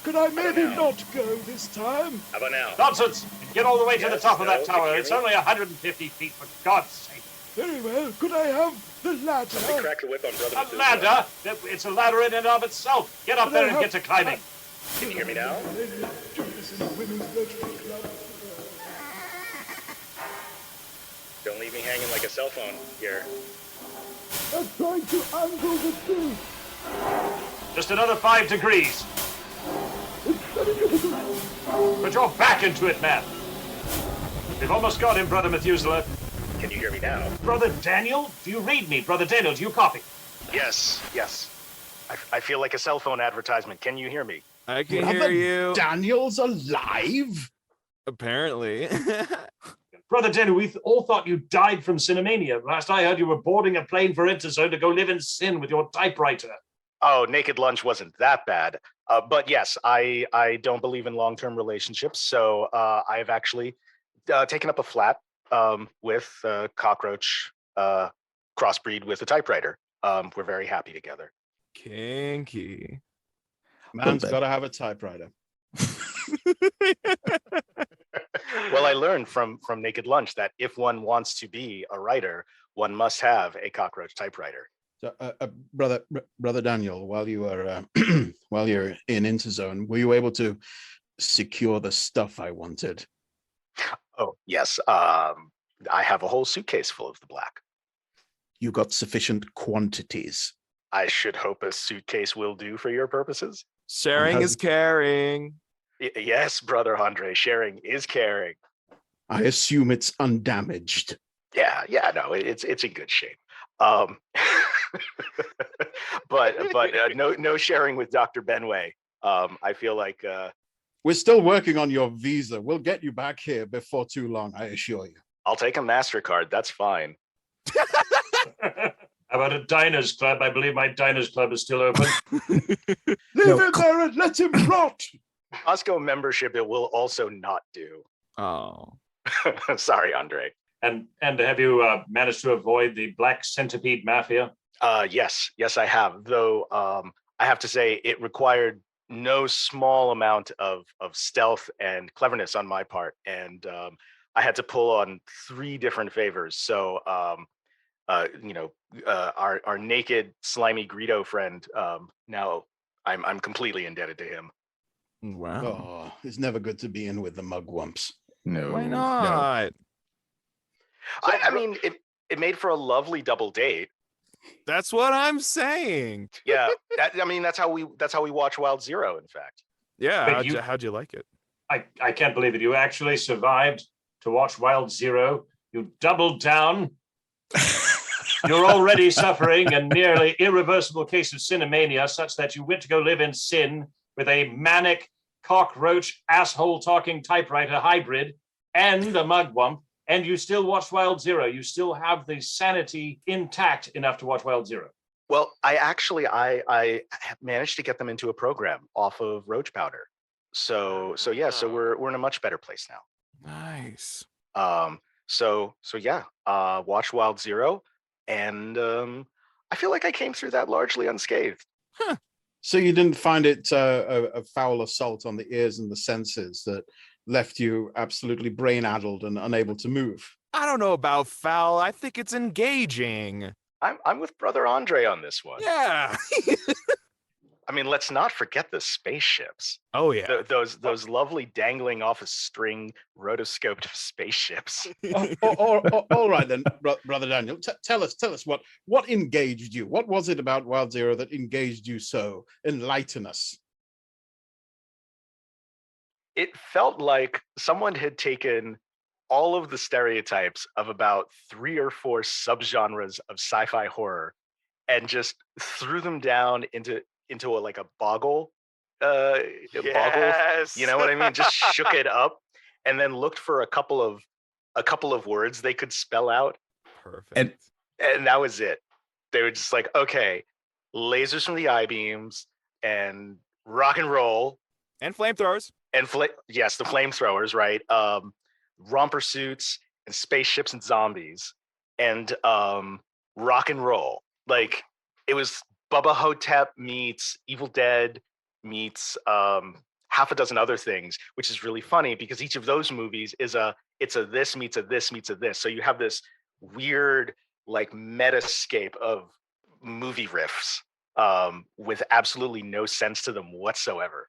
[SPEAKER 7] Could I maybe
[SPEAKER 2] now?
[SPEAKER 7] not go this time?
[SPEAKER 2] How about now?
[SPEAKER 4] Nonsense! Get all the way to the
[SPEAKER 2] Yes,
[SPEAKER 4] top of that
[SPEAKER 2] hello, can you
[SPEAKER 4] tower.
[SPEAKER 2] hear
[SPEAKER 4] It's
[SPEAKER 2] me?
[SPEAKER 4] only 150 feet, for God's sake.
[SPEAKER 7] Very well. Could I have the ladder?
[SPEAKER 2] Somebody crack the whip on Brother
[SPEAKER 4] A
[SPEAKER 2] Methuselah.
[SPEAKER 4] ladder? It's a ladder in and of itself. Get up there and get to climbing.
[SPEAKER 2] Can you hear me now? Don't leave me hanging like a cell phone here.
[SPEAKER 7] I'm trying to angle the truth.
[SPEAKER 4] Just another 5 degrees. Put your back into it, man. We've almost got him, Brother Methuselah.
[SPEAKER 2] Can you hear me now?
[SPEAKER 4] Brother Daniel, do you read me? Brother Daniel, do you copy?
[SPEAKER 2] Yes. I feel like a cell phone advertisement. Can you hear me?
[SPEAKER 5] I can
[SPEAKER 3] Brother
[SPEAKER 5] hear you.
[SPEAKER 3] Daniel's alive?
[SPEAKER 5] Apparently.
[SPEAKER 4] Brother Daniel, we all thought you died from cinemania. Last I heard, you were boarding a plane for Interzone to go live in sin with your typewriter.
[SPEAKER 2] Oh, naked lunch wasn't that bad. But yes, I don't believe in long-term relationships. So I've actually taken up a flat with a cockroach crossbreed with a typewriter. We're very happy together.
[SPEAKER 5] Kinky.
[SPEAKER 3] Man's got to have a typewriter.
[SPEAKER 2] Well, I learned from Naked Lunch that if one wants to be a writer, one must have a cockroach typewriter.
[SPEAKER 3] So, brother Daniel, while you were while you're in Interzone, were you able to secure the stuff I wanted?
[SPEAKER 2] Oh, yes. I have a whole suitcase full of the black.
[SPEAKER 3] You got sufficient quantities.
[SPEAKER 2] I should hope a suitcase will do for your purposes.
[SPEAKER 5] Sharing is caring.
[SPEAKER 2] Yes, Brother Andre, sharing is caring.
[SPEAKER 3] I assume it's undamaged.
[SPEAKER 2] Yeah, no, it's in good shape. But no sharing with Dr. Benway. I feel like
[SPEAKER 3] We're still working on your visa. We'll get you back here before too long, I assure you.
[SPEAKER 2] I'll take a MasterCard. That's fine.
[SPEAKER 4] How about a diners club? I believe my diners club is still open.
[SPEAKER 7] Leave him there and let him rot.
[SPEAKER 8] Costco membership, it will also not do.
[SPEAKER 5] Oh.
[SPEAKER 8] Sorry, Andre.
[SPEAKER 4] And have you managed to avoid the Black Centipede Mafia?
[SPEAKER 8] Yes, I have. Though I have to say, it required no small amount of stealth and cleverness on my part, and I had to pull on 3 different favors. So, our naked, slimy Greedo friend. Now, I'm completely indebted to him.
[SPEAKER 5] Wow.
[SPEAKER 3] Oh, it's never good to be in with the mugwumps.
[SPEAKER 2] No.
[SPEAKER 5] Why
[SPEAKER 2] No.
[SPEAKER 5] not?
[SPEAKER 8] I mean, it made for a lovely double date.
[SPEAKER 5] That's what I'm saying.
[SPEAKER 8] Yeah, that's how we watch Wild Zero. In fact.
[SPEAKER 5] Yeah.
[SPEAKER 4] But
[SPEAKER 5] How'd you like it?
[SPEAKER 4] I can't believe it. You actually survived to watch Wild Zero. You doubled down. You're already suffering a nearly irreversible case of cinemania, such that you went to go live in sin with a manic, cockroach, asshole-talking typewriter hybrid and a mugwump, and you still watched Wild Zero. You still have the sanity intact enough to watch Wild Zero.
[SPEAKER 8] Well, I managed to get them into a program off of roach powder. So we're in a much better place now.
[SPEAKER 5] Nice.
[SPEAKER 8] Watch Wild Zero, and I feel like I came through that largely unscathed.
[SPEAKER 5] Huh.
[SPEAKER 3] So you didn't find it a foul assault on the ears and the senses that left you absolutely brain-addled and unable to move?
[SPEAKER 5] I don't know about foul. I think it's engaging.
[SPEAKER 8] I'm with Brother Andre on this one.
[SPEAKER 5] Yeah.
[SPEAKER 8] I mean, let's not forget the spaceships.
[SPEAKER 5] Oh yeah.
[SPEAKER 8] Those lovely dangling off a string rotoscoped spaceships.
[SPEAKER 3] All right then, Brother Daniel, tell us what engaged you? What was it about Wild Zero that engaged you so? Enlighten us.
[SPEAKER 8] It felt like someone had taken all of the stereotypes of about 3 or 4 subgenres of sci-fi horror and just threw them down into a boggle. Boggle, you know what I mean? Just shook it up and then looked for a couple of words they could spell out.
[SPEAKER 5] Perfect.
[SPEAKER 8] And that was it. They were just like, okay, lasers from the I-beams and rock and roll
[SPEAKER 5] And flamethrowers.
[SPEAKER 8] and the flamethrowers, right? Romper suits and spaceships and zombies and rock and roll. Like, it was Bubba Hotep meets Evil Dead meets half a dozen other things, which is really funny because each of those movies is it's a this meets a this meets a this. So you have this weird like metascape of movie riffs with absolutely no sense to them whatsoever.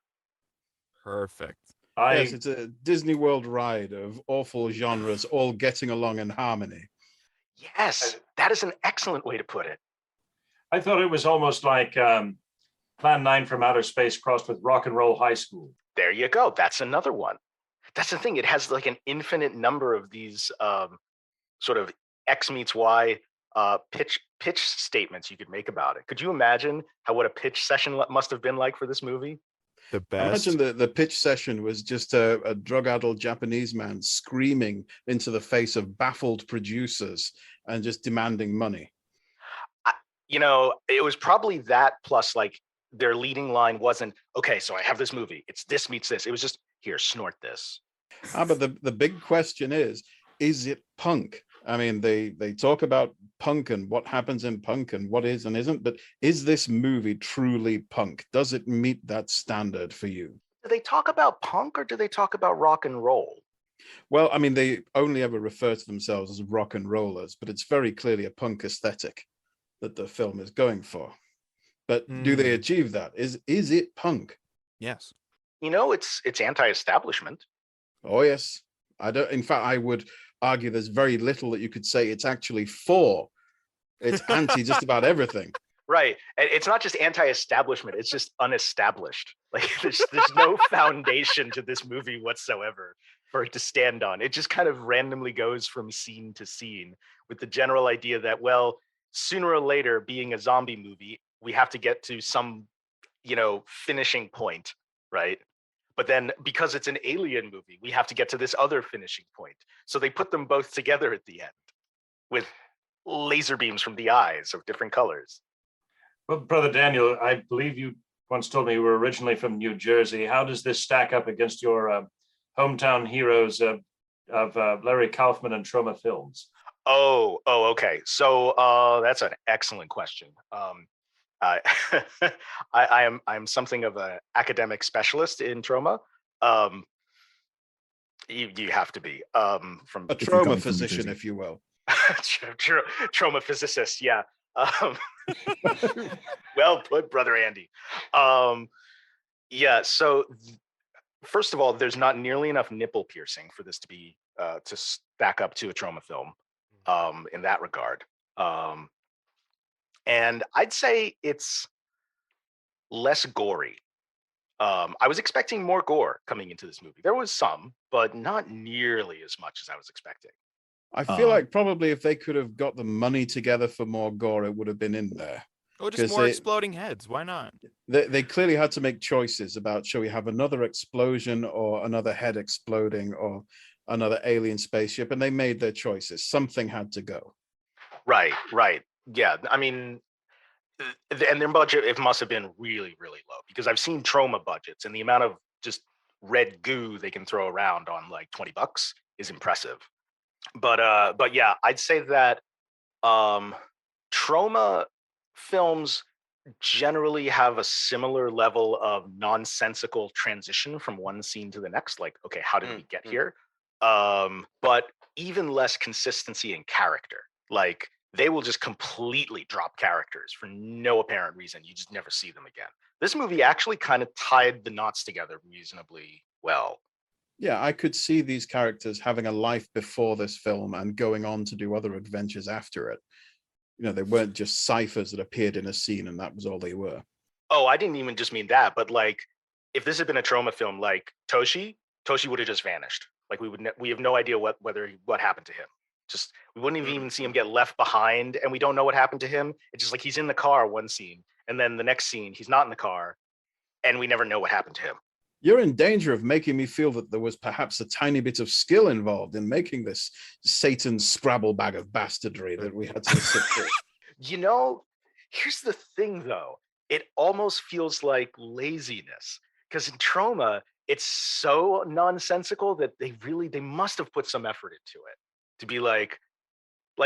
[SPEAKER 5] Perfect.
[SPEAKER 3] Yes, it's a Disney World ride of awful genres all getting along in harmony.
[SPEAKER 8] Yes, that is an excellent way to put it.
[SPEAKER 4] I thought it was almost like Plan 9 from Outer Space crossed with Rock and Roll High School.
[SPEAKER 8] There you go. That's another one. That's the thing. It has like an infinite number of these sort of X meets Y pitch statements you could make about it. Could you imagine what a pitch session must have been like for this movie?
[SPEAKER 5] The best.
[SPEAKER 3] Imagine the pitch session was just a drug-addled Japanese man screaming into the face of baffled producers and just demanding money.
[SPEAKER 8] It was probably that plus like their leading line wasn't, okay, so I have this movie. It's this meets this. It was just, here, snort this.
[SPEAKER 3] But the big question is it punk? I mean, they talk about punk and what happens in punk and what is and isn't, but is this movie truly punk? Does it meet that standard for you?
[SPEAKER 8] Do they talk about punk or do they talk about rock and roll?
[SPEAKER 3] Well, I mean, they only ever refer to themselves as rock and rollers, but it's very clearly a punk aesthetic that the film is going for. But do they achieve that? Is it punk?
[SPEAKER 5] Yes.
[SPEAKER 8] It's anti-establishment.
[SPEAKER 3] Oh, yes. In fact, I would argue there's very little that you could say it's actually for. It's anti just about everything.
[SPEAKER 8] Right. It's not just anti-establishment. It's just unestablished. Like there's no foundation to this movie whatsoever for it to stand on. It just kind of randomly goes from scene to scene with the general idea that, well, sooner or later, being a zombie movie, we have to get to some, finishing point, right? But then because it's an alien movie, we have to get to this other finishing point. So they put them both together at the end with laser beams from the eyes of different colors.
[SPEAKER 4] Well, Brother Daniel, I believe you once told me you were originally from New Jersey. How does this stack up against your hometown heroes of Larry Kaufman and Trauma Films?
[SPEAKER 8] Okay. So that's an excellent question. I, I'm something of an academic specialist in trauma. You have to be from
[SPEAKER 3] A trauma physician, if you will.
[SPEAKER 8] trauma physicist. Yeah. Well put, brother Andy. Yeah. So first of all, there's not nearly enough nipple piercing for this to be to stack up to a trauma film in that regard. And I'd say it's less gory. I was expecting more gore coming into this movie. There was some, but not nearly as much as I was expecting.
[SPEAKER 3] I feel like probably if they could have got the money together for more gore, it would have been in there.
[SPEAKER 5] Or just more exploding heads. Why not?
[SPEAKER 3] They clearly had to make choices about, shall we have another explosion or another head exploding or another alien spaceship? And they made their choices. Something had to go.
[SPEAKER 8] Right. Yeah. I mean, and their budget, it must have been really, really low, because I've seen trauma budgets, and the amount of just red goo they can throw around on like $20 is impressive. But yeah, I'd say that trauma films generally have a similar level of nonsensical transition from one scene to the next. Like, okay, how did we get here? But even less consistency in character. Like, they will just completely drop characters for no apparent reason. You just never see them again. This movie actually kind of tied the knots together reasonably well.
[SPEAKER 3] Yeah, I could see these characters having a life before this film and going on to do other adventures after it. You know, they weren't just ciphers that appeared in a scene and that was all they were.
[SPEAKER 8] Oh, I didn't even just mean that, but like, if this had been a trauma film, like Toshi would have just vanished. Like, we have no idea what happened to him. Just, we wouldn't even see him get left behind, and we don't know what happened to him. It's just like he's in the car one scene, and then the next scene he's not in the car, and we never know what happened to him.
[SPEAKER 3] You're in danger of making me feel that there was perhaps a tiny bit of skill involved in making this Satan's Scrabble bag of bastardry that we had to sit through.
[SPEAKER 8] You know, here's the thing though. It almost feels like laziness, because in trauma, it's so nonsensical that they must have put some effort into it. To be like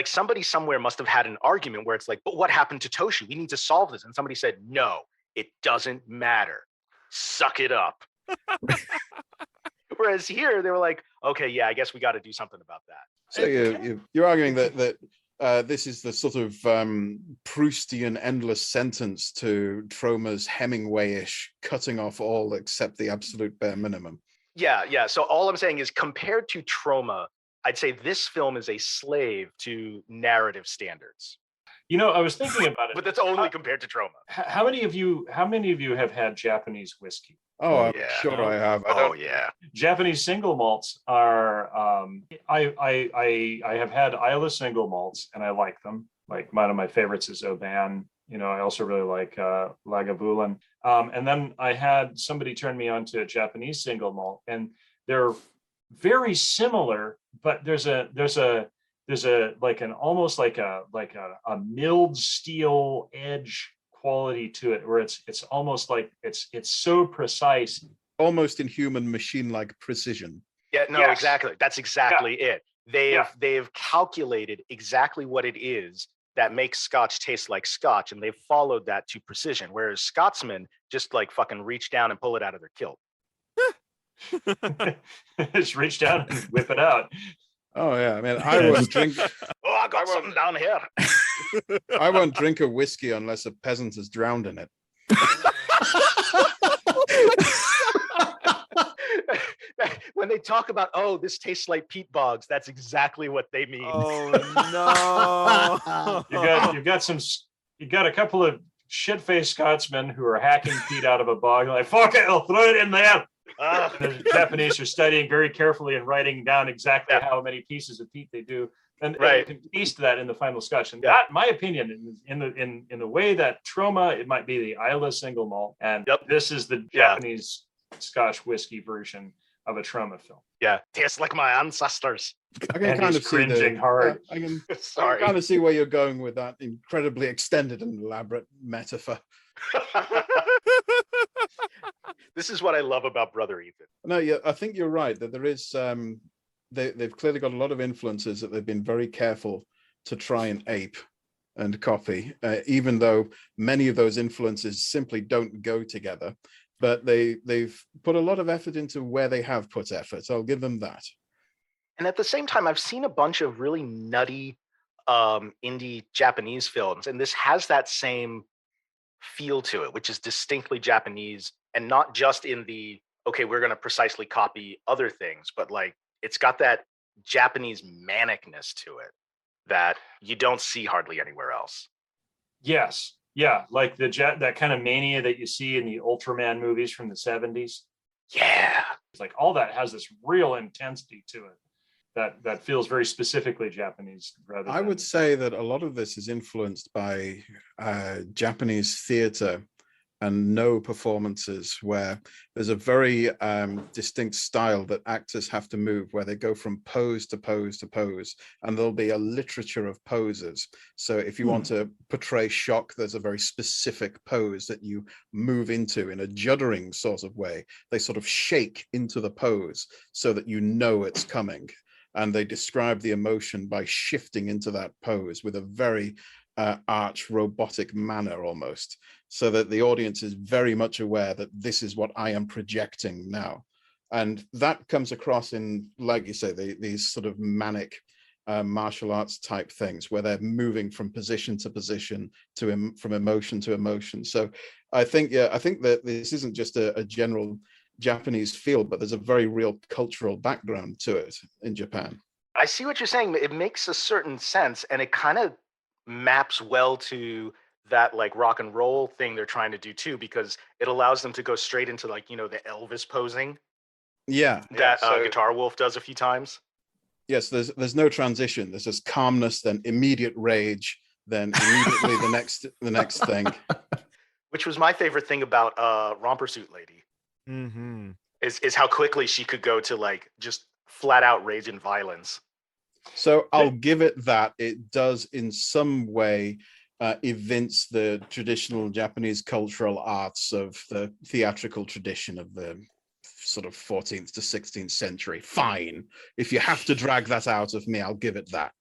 [SPEAKER 8] somebody somewhere must have had an argument where it's like, but what happened to Toshi? We need to solve this. And somebody said, no, it doesn't matter. Suck it up. Whereas here, they were like, okay, yeah, I guess we got to do something about that.
[SPEAKER 3] So you're arguing that this is the sort of Proustian endless sentence to Trauma's Hemingway-ish cutting off all except the absolute bare minimum.
[SPEAKER 8] Yeah. So all I'm saying is, compared to Trauma, I'd say this film is a slave to narrative standards.
[SPEAKER 4] You know, I was thinking about it,
[SPEAKER 8] but that's only compared to Trauma.
[SPEAKER 4] How many of you have had Japanese whiskey?
[SPEAKER 3] Oh, I'm sure I have.
[SPEAKER 8] Yeah.
[SPEAKER 4] Japanese single malts are. I have had Isla single malts, and I like them. Like, one of my favorites is Oban. You know, I also really like Lagavulin. And then I had somebody turn me on to a Japanese single malt, and they're very similar, but there's a like an almost like a milled steel edge quality to it, where it's almost like it's so precise,
[SPEAKER 3] almost inhuman machine-like precision.
[SPEAKER 8] Yeah, no, yes. Exactly. That's exactly it. They've calculated exactly what it is that makes Scotch taste like Scotch, and they've followed that to precision. Whereas Scotsmen just like fucking reach down and pull it out of their kilt.
[SPEAKER 4] Just reach down and whip it out.
[SPEAKER 3] Oh yeah, I mean, I won't drink.
[SPEAKER 8] Oh, I got something down here.
[SPEAKER 3] I won't drink a whiskey unless a peasant is drowned in it.
[SPEAKER 8] When they talk about, oh, this tastes like peat bogs, that's exactly what they mean.
[SPEAKER 5] Oh no!
[SPEAKER 4] You got a couple of shit-faced Scotsmen who are hacking peat out of a bog. Like, fuck it, I'll throw it in there. The Japanese are studying very carefully and writing down exactly how many pieces of peat they do, and you can taste that in the final Scotch. And that, my opinion, in the way that Trauma, it might be the Isla single malt, and this is the Japanese Scotch whiskey version of a Trauma film.
[SPEAKER 8] Yeah, tastes like my ancestors.
[SPEAKER 3] I can kind of see
[SPEAKER 4] hard.
[SPEAKER 3] I can kind of see where you're going with that incredibly extended and elaborate metaphor.
[SPEAKER 8] This is what I love about Brother Ethan.
[SPEAKER 3] No, yeah, I think you're right that there is. They've clearly got a lot of influences that they've been very careful to try and ape and copy, even though many of those influences simply don't go together. But they've put a lot of effort into where they have put effort. I'll give them that.
[SPEAKER 8] And at the same time, I've seen a bunch of really nutty indie Japanese films, and this has that same feel to it, which is distinctly Japanese, and not just in the, okay, we're going to precisely copy other things, but like it's got that Japanese manicness to it that you don't see hardly anywhere else.
[SPEAKER 9] Yes. Yeah. Like that kind of mania that you see in the Ultraman movies from the 70s.
[SPEAKER 8] Yeah.
[SPEAKER 9] It's like all that has this real intensity to it that feels very specifically Japanese.
[SPEAKER 3] I would say that a lot of this is influenced by Japanese theater and no performances, where there's a very distinct style that actors have to move, where they go from pose to pose to pose, and there'll be a literature of poses. So if you want to portray shock, there's a very specific pose that you move into in a juddering sort of way. They sort of shake into the pose so that you know it's coming. And they describe the emotion by shifting into that pose with a very arch robotic manner almost, so that the audience is very much aware that this is what I am projecting now. And that comes across in, like you say, these sort of manic martial arts type things, where they're moving from position to position, from emotion to emotion. So I think that this isn't just a general Japanese feel, but there's a very real cultural background to it in Japan.
[SPEAKER 8] I see what you're saying. It makes a certain sense, and it kind of maps well to that like rock and roll thing they're trying to do too, because it allows them to go straight into like, you know, the Elvis posing.
[SPEAKER 3] Yeah.
[SPEAKER 8] That Guitar Wolf does a few times.
[SPEAKER 3] Yes, there's no transition. There's just calmness, then immediate rage, then immediately the next thing.
[SPEAKER 8] Which was my favorite thing about Romper Suit Lady.
[SPEAKER 2] Mm-hmm.
[SPEAKER 8] Is how quickly she could go to like just flat out rage and violence.
[SPEAKER 3] So I'll give it that. It does in some way evince the traditional Japanese cultural arts of the theatrical tradition of the sort of 14th to 16th century. Fine. If you have to drag that out of me, I'll give it that.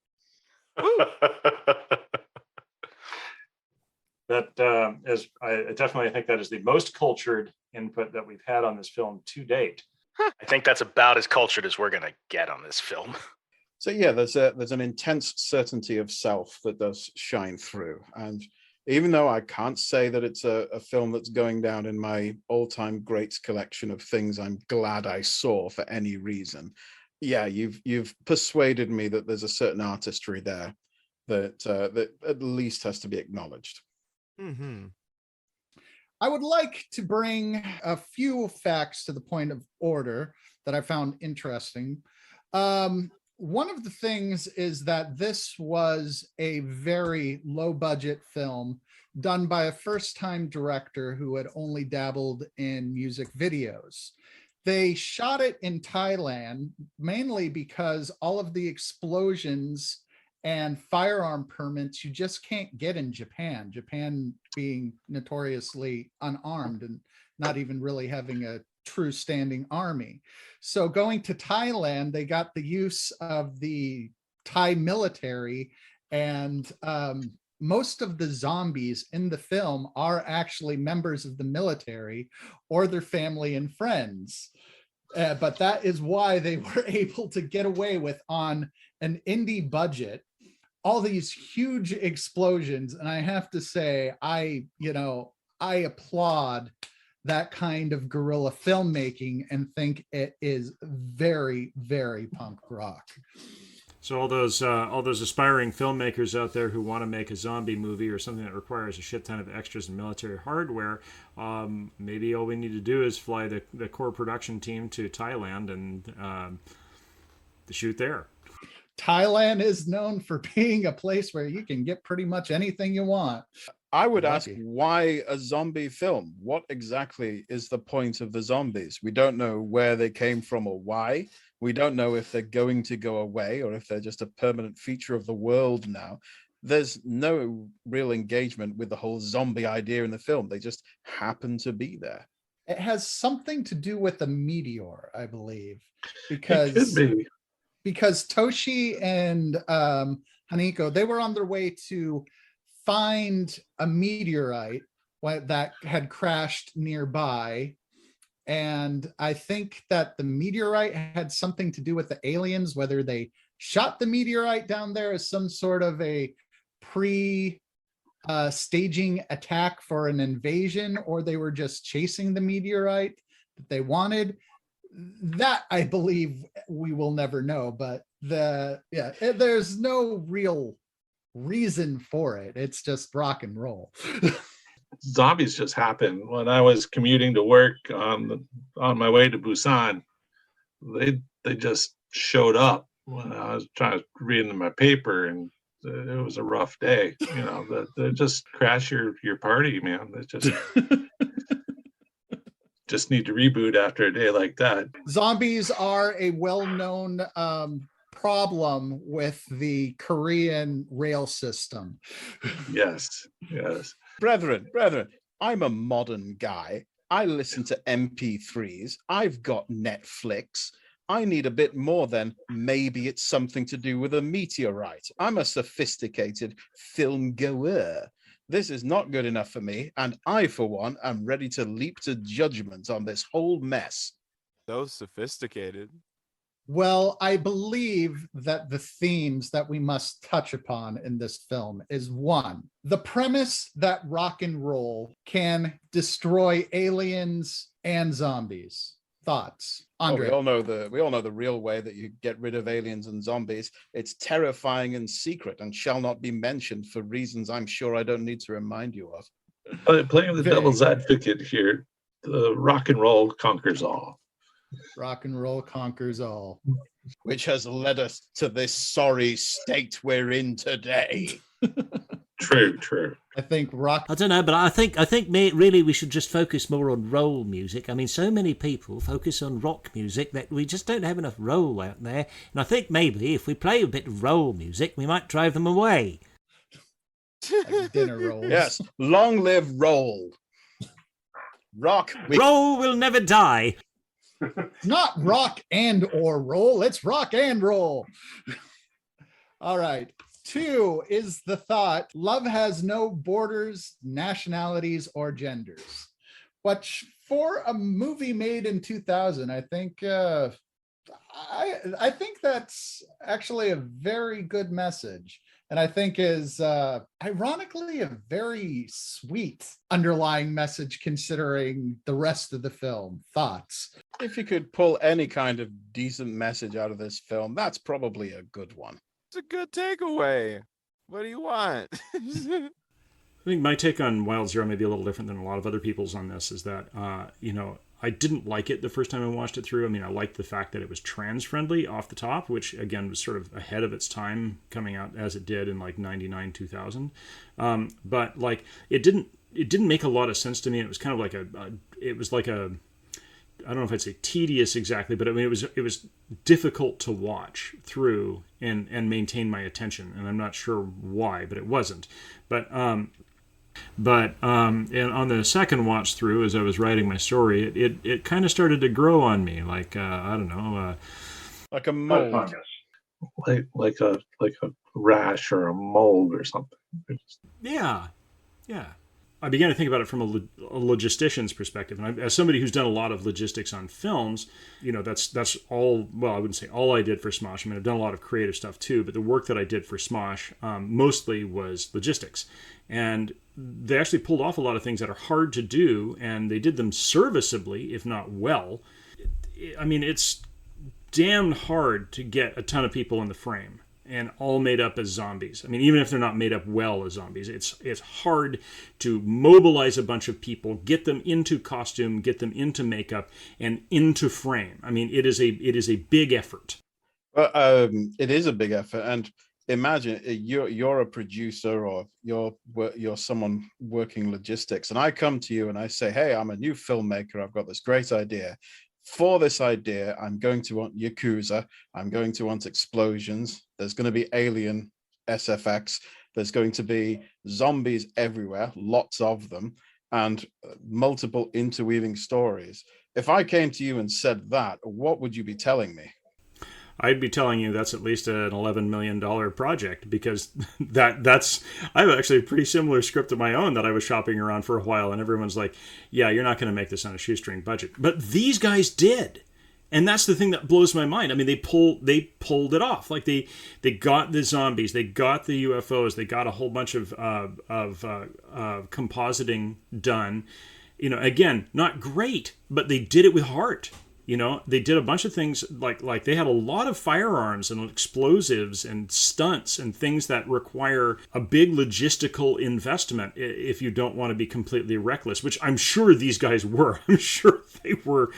[SPEAKER 9] That is, I definitely think that is the most cultured input that we've had on this film to date.
[SPEAKER 8] I think that's about as cultured as we're going to get on this film.
[SPEAKER 3] So yeah, there's an intense certainty of self that does shine through. And even though I can't say that it's a film that's going down in my all-time greats collection of things I'm glad I saw for any reason, yeah, you've persuaded me that there's a certain artistry there that at least has to be acknowledged.
[SPEAKER 2] Mm-hmm.
[SPEAKER 1] I would like to bring a few facts to the point of order that I found interesting. One of the things is that this was a very low budget film done by a first-time director who had only dabbled in music videos. They shot it in Thailand, mainly because all of the explosions and firearm permits you just can't get in Japan. Japan being notoriously unarmed and not even really having a true standing army. So going to Thailand, they got the use of the Thai military, and most of the zombies in the film are actually members of the military or their family and friends. But that is why they were able to get away with, on an indie budget, all these huge explosions. And I have to say, I applaud that kind of guerrilla filmmaking and think it is very, very punk rock.
[SPEAKER 4] So all those aspiring filmmakers out there who want to make a zombie movie or something that requires a shit ton of extras and military hardware, maybe all we need to do is fly the core production team to Thailand and to shoot there.
[SPEAKER 1] Thailand is known for being a place where you can get pretty much anything you want.
[SPEAKER 3] I would ask, why a zombie film? What exactly is the point of the zombies? We don't know where they came from or why. We don't know if they're going to go away or if they're just a permanent feature of the world now. There's no real engagement with the whole zombie idea in the film. They just happen to be there.
[SPEAKER 1] It has something to do with a meteor, I believe,
[SPEAKER 6] It could
[SPEAKER 1] because
[SPEAKER 6] be.
[SPEAKER 1] Toshi and Haniko, they were on their way to find a meteorite that had crashed nearby. And I think that the meteorite had something to do with the aliens, whether they shot the meteorite down there as some sort of a staging attack for an invasion, or they were just chasing the meteorite that they wanted. That I believe we will never know, but there's no real reason for it. It's just rock and roll.
[SPEAKER 6] Zombies just happened when I was commuting to work on my way to Busan. They just showed up when I was trying to read in my paper, and it was a rough day. You know, they just crash your party, man. They just need to reboot after a day like that.
[SPEAKER 1] Zombies are a well-known problem with the Korean rail system.
[SPEAKER 6] Yes.
[SPEAKER 3] Brethren, I'm a modern guy. I listen to MP3s. I've got Netflix. I need a bit more than maybe it's something to do with a meteorite. I'm a sophisticated film goer. This is not good enough for me, and I, for one, am ready to leap to judgment on this whole mess.
[SPEAKER 5] So sophisticated.
[SPEAKER 1] Well, I believe that the themes that we must touch upon in this film is one, the premise that rock and roll can destroy aliens and zombies. Thoughts, Andre?
[SPEAKER 3] We all know the real way that you get rid of aliens and zombies. It's terrifying and secret, and shall not be mentioned for reasons I'm sure I don't need to remind you of.
[SPEAKER 6] Playing the devil's advocate here, the rock and roll conquers all.
[SPEAKER 1] Rock and roll conquers all.
[SPEAKER 3] Which has led us to this sorry state we're in today.
[SPEAKER 6] True.
[SPEAKER 1] I think rock.
[SPEAKER 10] I don't know, but I think really we should just focus more on roll music. I mean, so many people focus on rock music that we just don't have enough roll out there. And I think maybe if we play a bit of roll music, we might drive them away.
[SPEAKER 1] Like dinner rolls.
[SPEAKER 3] Yes, long live roll. Rock.
[SPEAKER 10] Roll will never die.
[SPEAKER 1] Not rock and or roll, it's rock and roll. All right. 2 is the thought, love has no borders, nationalities, or genders. Which for a movie made in 2000, I think I think that's actually a very good message. And I think is ironically a very sweet underlying message considering the rest of the film. Thoughts?
[SPEAKER 3] If you could pull any kind of decent message out of this film, that's probably a good one.
[SPEAKER 5] It's a good takeaway. What do you want?
[SPEAKER 4] I think my take on Wild Zero may be a little different than a lot of other people's on this, is that, I didn't like it the first time I watched it through. I mean, I liked the fact that it was trans-friendly off the top, which, again, was sort of ahead of its time coming out as it did in, 99, 2000. But, it didn't make a lot of sense to me. It was kind of like I don't know if I'd say tedious exactly, but I mean, it was difficult to watch through and maintain my attention. And I'm not sure why, but it wasn't. But and on the second watch through, as I was writing my story, it kind of started to grow on me, like I don't know,
[SPEAKER 3] like a mold,
[SPEAKER 6] like a rash or a mold or something.
[SPEAKER 4] Yeah. I began to think about it from a logistician's perspective, and as somebody who's done a lot of logistics on films, that's all. Well, I wouldn't say all I did for Smosh. I mean, I've done a lot of creative stuff too, but the work that I did for Smosh mostly was logistics, and they actually pulled off a lot of things that are hard to do, and they did them serviceably, if not well. I mean, it's damn hard to get a ton of people in the frame and all made up as zombies. I mean, even if they're not made up well as zombies, it's hard to mobilize a bunch of people, get them into costume, get them into makeup, and into frame. I mean, it is a big effort.
[SPEAKER 3] Well, it is a big effort, and imagine you're a producer or you're someone working logistics, and I come to you and I say, hey, I'm a new filmmaker. I've got this great idea. For this idea, I'm going to want Yakuza. I'm going to want explosions. There's going to be alien SFX. There's going to be zombies everywhere, lots of them. and multiple interweaving stories. If I came to you and said that, what would you be telling me?
[SPEAKER 4] I'd be telling you that's at least an $11 million project, because that's I have actually a pretty similar script of my own that I was shopping around for a while, and everyone's like, yeah, you're not going to make this on a shoestring budget. But these guys did. And that's the thing that blows my mind. I mean, they pulled it off. Like they got the zombies, they got the UFOs, they got a whole bunch of compositing done. You know, again, not great, but they did it with heart. You know, they did a bunch of things like they had a lot of firearms and explosives and stunts and things that require a big logistical investment if you don't want to be completely reckless, which I'm sure these guys were. I'm sure they were.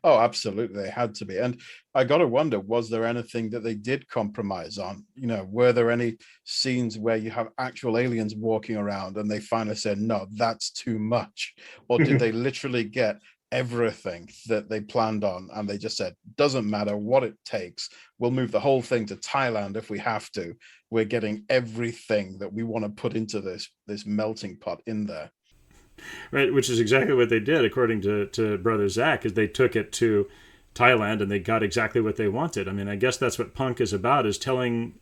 [SPEAKER 3] Oh, absolutely. They had to be. And I got to wonder, was there anything that they did compromise on? You know, were there any scenes where you have actual aliens walking around and they finally said, no, that's too much? Or did they literally get everything that they planned on and they just said, doesn't matter what it takes, we'll move the whole thing to Thailand if we have to, we're getting everything that we want to put into this melting pot in there?
[SPEAKER 4] Right, which is exactly what they did, according to Brother Zach, is they took it to Thailand and they got exactly what they wanted. I mean, I guess that's what punk is about, is doing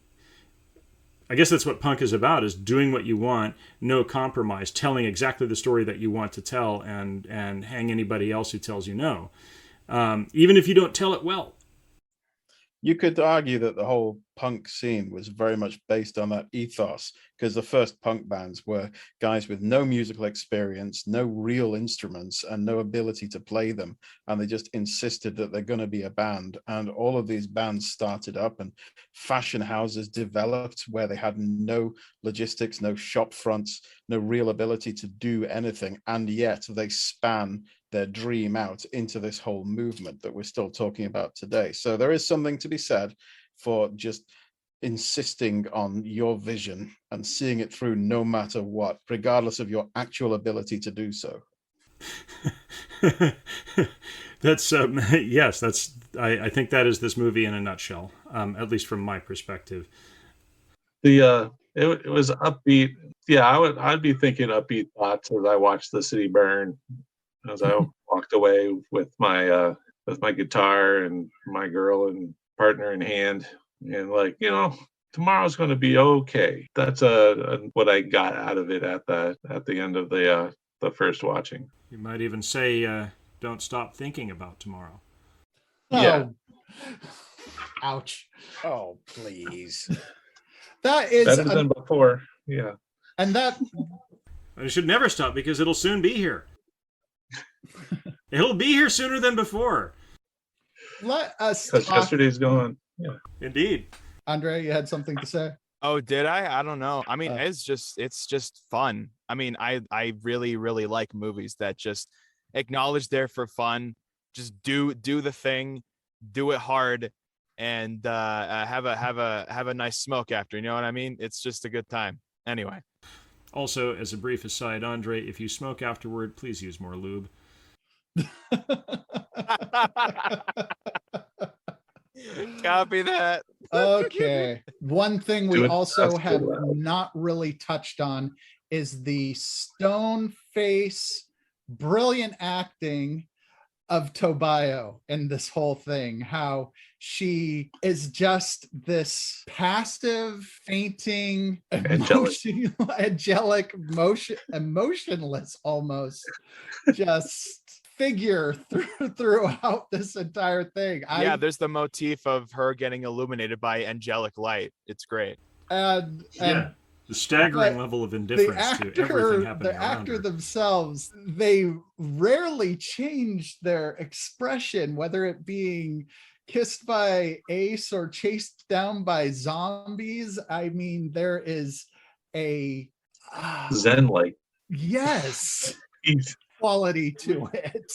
[SPEAKER 4] what you want, no compromise, telling exactly the story that you want to tell, and hang anybody else who tells you no, even if you don't tell it well.
[SPEAKER 3] You could argue that the whole punk scene was very much based on that ethos, because the first punk bands were guys with no musical experience, no real instruments, and no ability to play them. And they just insisted that they're going to be a band. And all of these bands started up, and fashion houses developed where they had no logistics, no shop fronts, no real ability to do anything. And yet they span their dream out into this whole movement that we're still talking about today. So there is something to be said for just insisting on your vision and seeing it through no matter what, regardless of your actual ability to do so.
[SPEAKER 4] That's yes, I think that is this movie in a nutshell, at least from my perspective.
[SPEAKER 6] It was upbeat. Yeah, I'd be thinking upbeat thoughts as I watched the city burn, as I walked away with my guitar and my girl and partner in hand, and like, you know, tomorrow's going to be okay. That's what I got out of it at the end of the first watching.
[SPEAKER 4] You might even say, don't stop thinking about tomorrow.
[SPEAKER 6] Yeah.
[SPEAKER 1] Ouch.
[SPEAKER 3] Oh, please.
[SPEAKER 1] That is
[SPEAKER 6] better than before. Yeah.
[SPEAKER 1] And that
[SPEAKER 4] it should never stop, because it'll soon be here. It'll be here sooner than before.
[SPEAKER 1] let us
[SPEAKER 6] Because
[SPEAKER 1] talk.
[SPEAKER 6] yesterday's gone. Yeah.
[SPEAKER 4] Indeed.
[SPEAKER 1] Andre, you had something to say?
[SPEAKER 5] Oh, did I? I don't know. I mean, it's just fun. I mean, I really, really like movies that just acknowledge they're for fun. Just do the thing, do it hard, and have a nice smoke after. You know what I mean? It's just a good time. Anyway.
[SPEAKER 4] Also, as a brief aside, Andre, if you smoke afterward, please use more lube.
[SPEAKER 5] Copy that.
[SPEAKER 1] Okay. One thing we
[SPEAKER 6] Do it.
[SPEAKER 1] also
[SPEAKER 6] That's
[SPEAKER 1] have
[SPEAKER 6] good.
[SPEAKER 1] not really touched on is the stone face, brilliant acting of Tobio in this whole thing. How she is just this passive, fainting, angelic, emotionless almost, just figure throughout this entire thing.
[SPEAKER 5] Yeah, there's the motif of her getting illuminated by angelic light. It's great.
[SPEAKER 1] And
[SPEAKER 4] The staggering
[SPEAKER 1] but
[SPEAKER 4] level of indifference to everything happening
[SPEAKER 1] the
[SPEAKER 4] around
[SPEAKER 1] actor
[SPEAKER 4] her.
[SPEAKER 1] themselves, they rarely change their expression, whether it being kissed by Ace or chased down by zombies. I mean, there is a
[SPEAKER 6] Zen-like.
[SPEAKER 1] yes quality to it.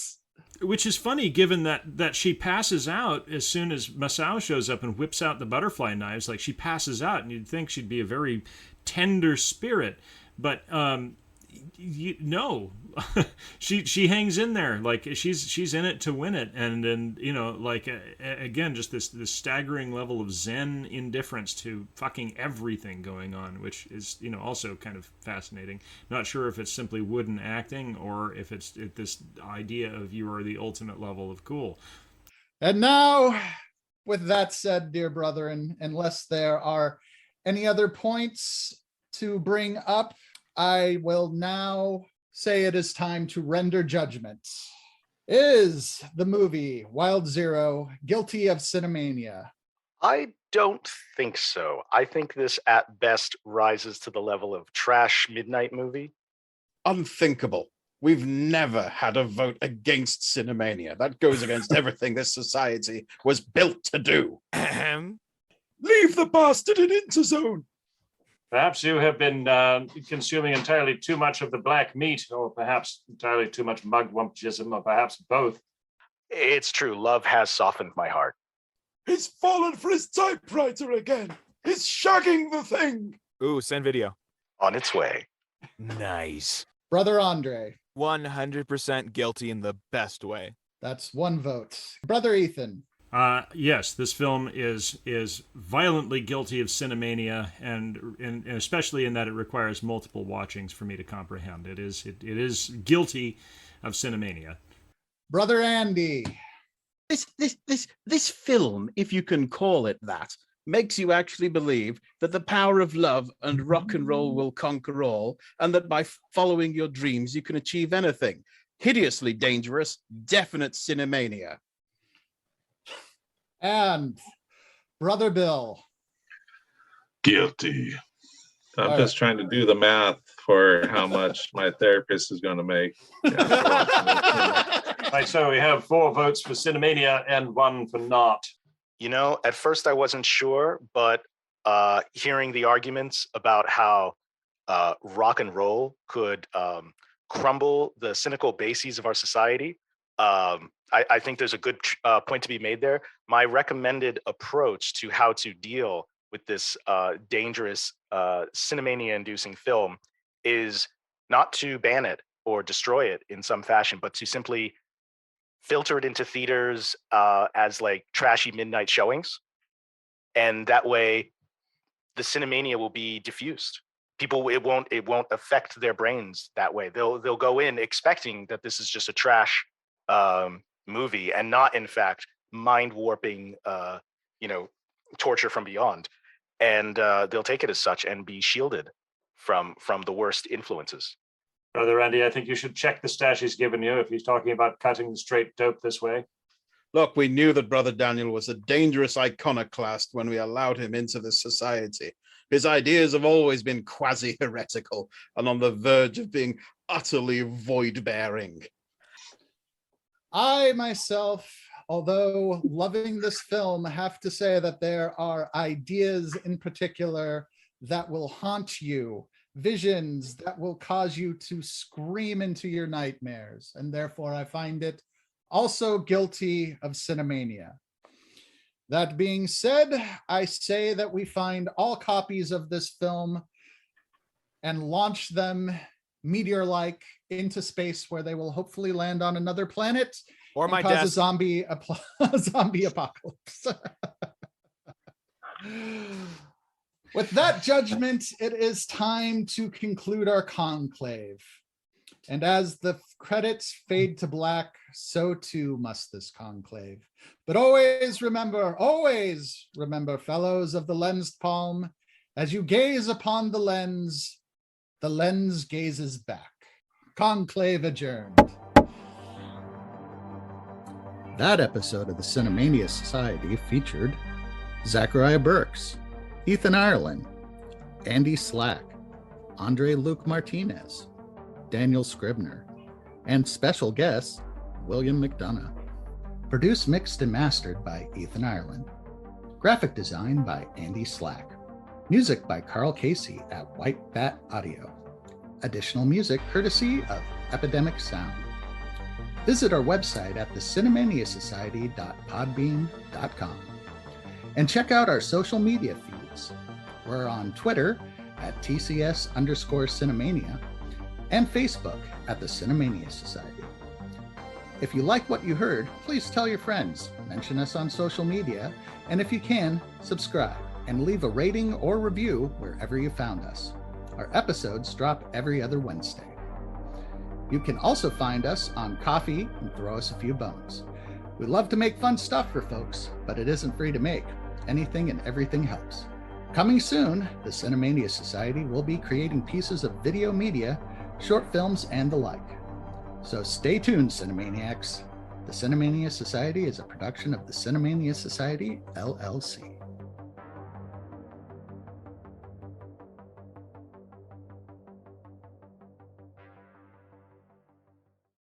[SPEAKER 4] Which is funny, given that she passes out as soon as Masao shows up and whips out the butterfly knives. Like, she passes out, and you'd think she'd be a very tender spirit. But No, she hangs in there. Like she's in it to win it, and you know, like again, just this staggering level of zen indifference to fucking everything going on, which is, you know, also kind of fascinating. Not sure if it's simply wooden acting or if it's this idea of you are the ultimate level of cool.
[SPEAKER 1] And now, with that said, dear brethren, unless there are any other points to bring up, I will now say it is time to render judgment. Is the movie Wild Zero guilty of cinemania?
[SPEAKER 8] I don't think so. I think this at best rises to the level of trash midnight movie.
[SPEAKER 3] Unthinkable. We've never had a vote against Cinemania. That goes against everything this society was built to do.
[SPEAKER 7] Leave the bastard in Interzone.
[SPEAKER 9] Perhaps you have been consuming entirely too much of the black meat, or perhaps entirely too much mugwumptism, or perhaps both.
[SPEAKER 8] It's true. Love has softened my heart.
[SPEAKER 7] He's fallen for his typewriter again. He's shagging the thing.
[SPEAKER 5] Ooh, send video.
[SPEAKER 8] On its way.
[SPEAKER 5] Nice.
[SPEAKER 1] Brother Andre,
[SPEAKER 5] 100% guilty in the best way.
[SPEAKER 1] that's one vote. Brother Ethan,
[SPEAKER 4] Yes, this film is violently guilty of cinemania, and especially in that it requires multiple watchings for me to comprehend. It is guilty of cinemania.
[SPEAKER 1] Brother Andy,
[SPEAKER 3] This film, if you can call it that, makes you actually believe that the power of love and rock and roll will conquer all, and that by following your dreams you can achieve anything. Hideously dangerous, definite cinemania.
[SPEAKER 1] and Brother Bill.
[SPEAKER 6] Guilty. I'm
[SPEAKER 1] All
[SPEAKER 6] just trying to do the math for how much my therapist is going to make.
[SPEAKER 9] Right, so we have 4 votes for cinemania and 1 for not.
[SPEAKER 8] You know, at first I wasn't sure, but hearing the arguments about how rock and roll could crumble the cynical bases of our society, I think there's a good point to be made there. My recommended approach to how to deal with this dangerous cinemania-inducing film is not to ban it or destroy it in some fashion, but to simply filter it into theaters as like trashy midnight showings. And that way the cinemania will be diffused. People, it won't affect their brains that way. They'll go in expecting that this is just a trash movie and not in fact mind warping torture from beyond. And they'll take it as such and be shielded from the worst influences.
[SPEAKER 9] Brother Randy, I think you should check the stash he's given you if he's talking about cutting the straight dope this way.
[SPEAKER 3] Look, we knew that Brother Daniel was a dangerous iconoclast when we allowed him into this society. His ideas have always been quasi-heretical and on the verge of being utterly void-bearing.
[SPEAKER 1] I myself, although loving this film, have to say that there are ideas in particular that will haunt you, visions that will cause you to scream into your nightmares, and therefore I find it also guilty of cinemania. That being said, I say that we find all copies of this film and launch them meteor-like into space, where they will hopefully land on another planet
[SPEAKER 5] Or
[SPEAKER 1] and
[SPEAKER 5] my
[SPEAKER 1] cause a
[SPEAKER 5] desk.
[SPEAKER 1] zombie apocalypse. With that judgment, it is time to conclude our conclave. And as the credits fade to black, so too must this conclave. But always remember, fellows of the lensed palm, as you gaze upon the lens gazes back. Conclave adjourned. That episode of the Cinemania Society featured Zachariah Burks, Ethan Ireland, Andy Slack, Andre Luke Martinez, Daniel Scribner, and special guest, William McDonough. Produced, mixed, and mastered by Ethan Ireland. Graphic design by Andy Slack. Music by Carl Casey at White Bat Audio. Additional music courtesy of Epidemic Sound. Visit our website at thecinemaniasociety.podbean.com and check out our social media feeds. We're on Twitter at TCS_Cinemania and Facebook at the Cinemania Society. If you like what you heard, please tell your friends, mention us on social media, and if you can, subscribe and leave a rating or review wherever you found us. Our episodes drop every other Wednesday. You can also find us on Coffee and throw us a few bones. We love to make fun stuff for folks, but it isn't free to make. Anything and everything helps. Coming soon, the Cinemania Society will be creating pieces of video media, short films, and the like. So stay tuned, Cinemaniacs. The Cinemania Society is a production of the Cinemania Society, LLC.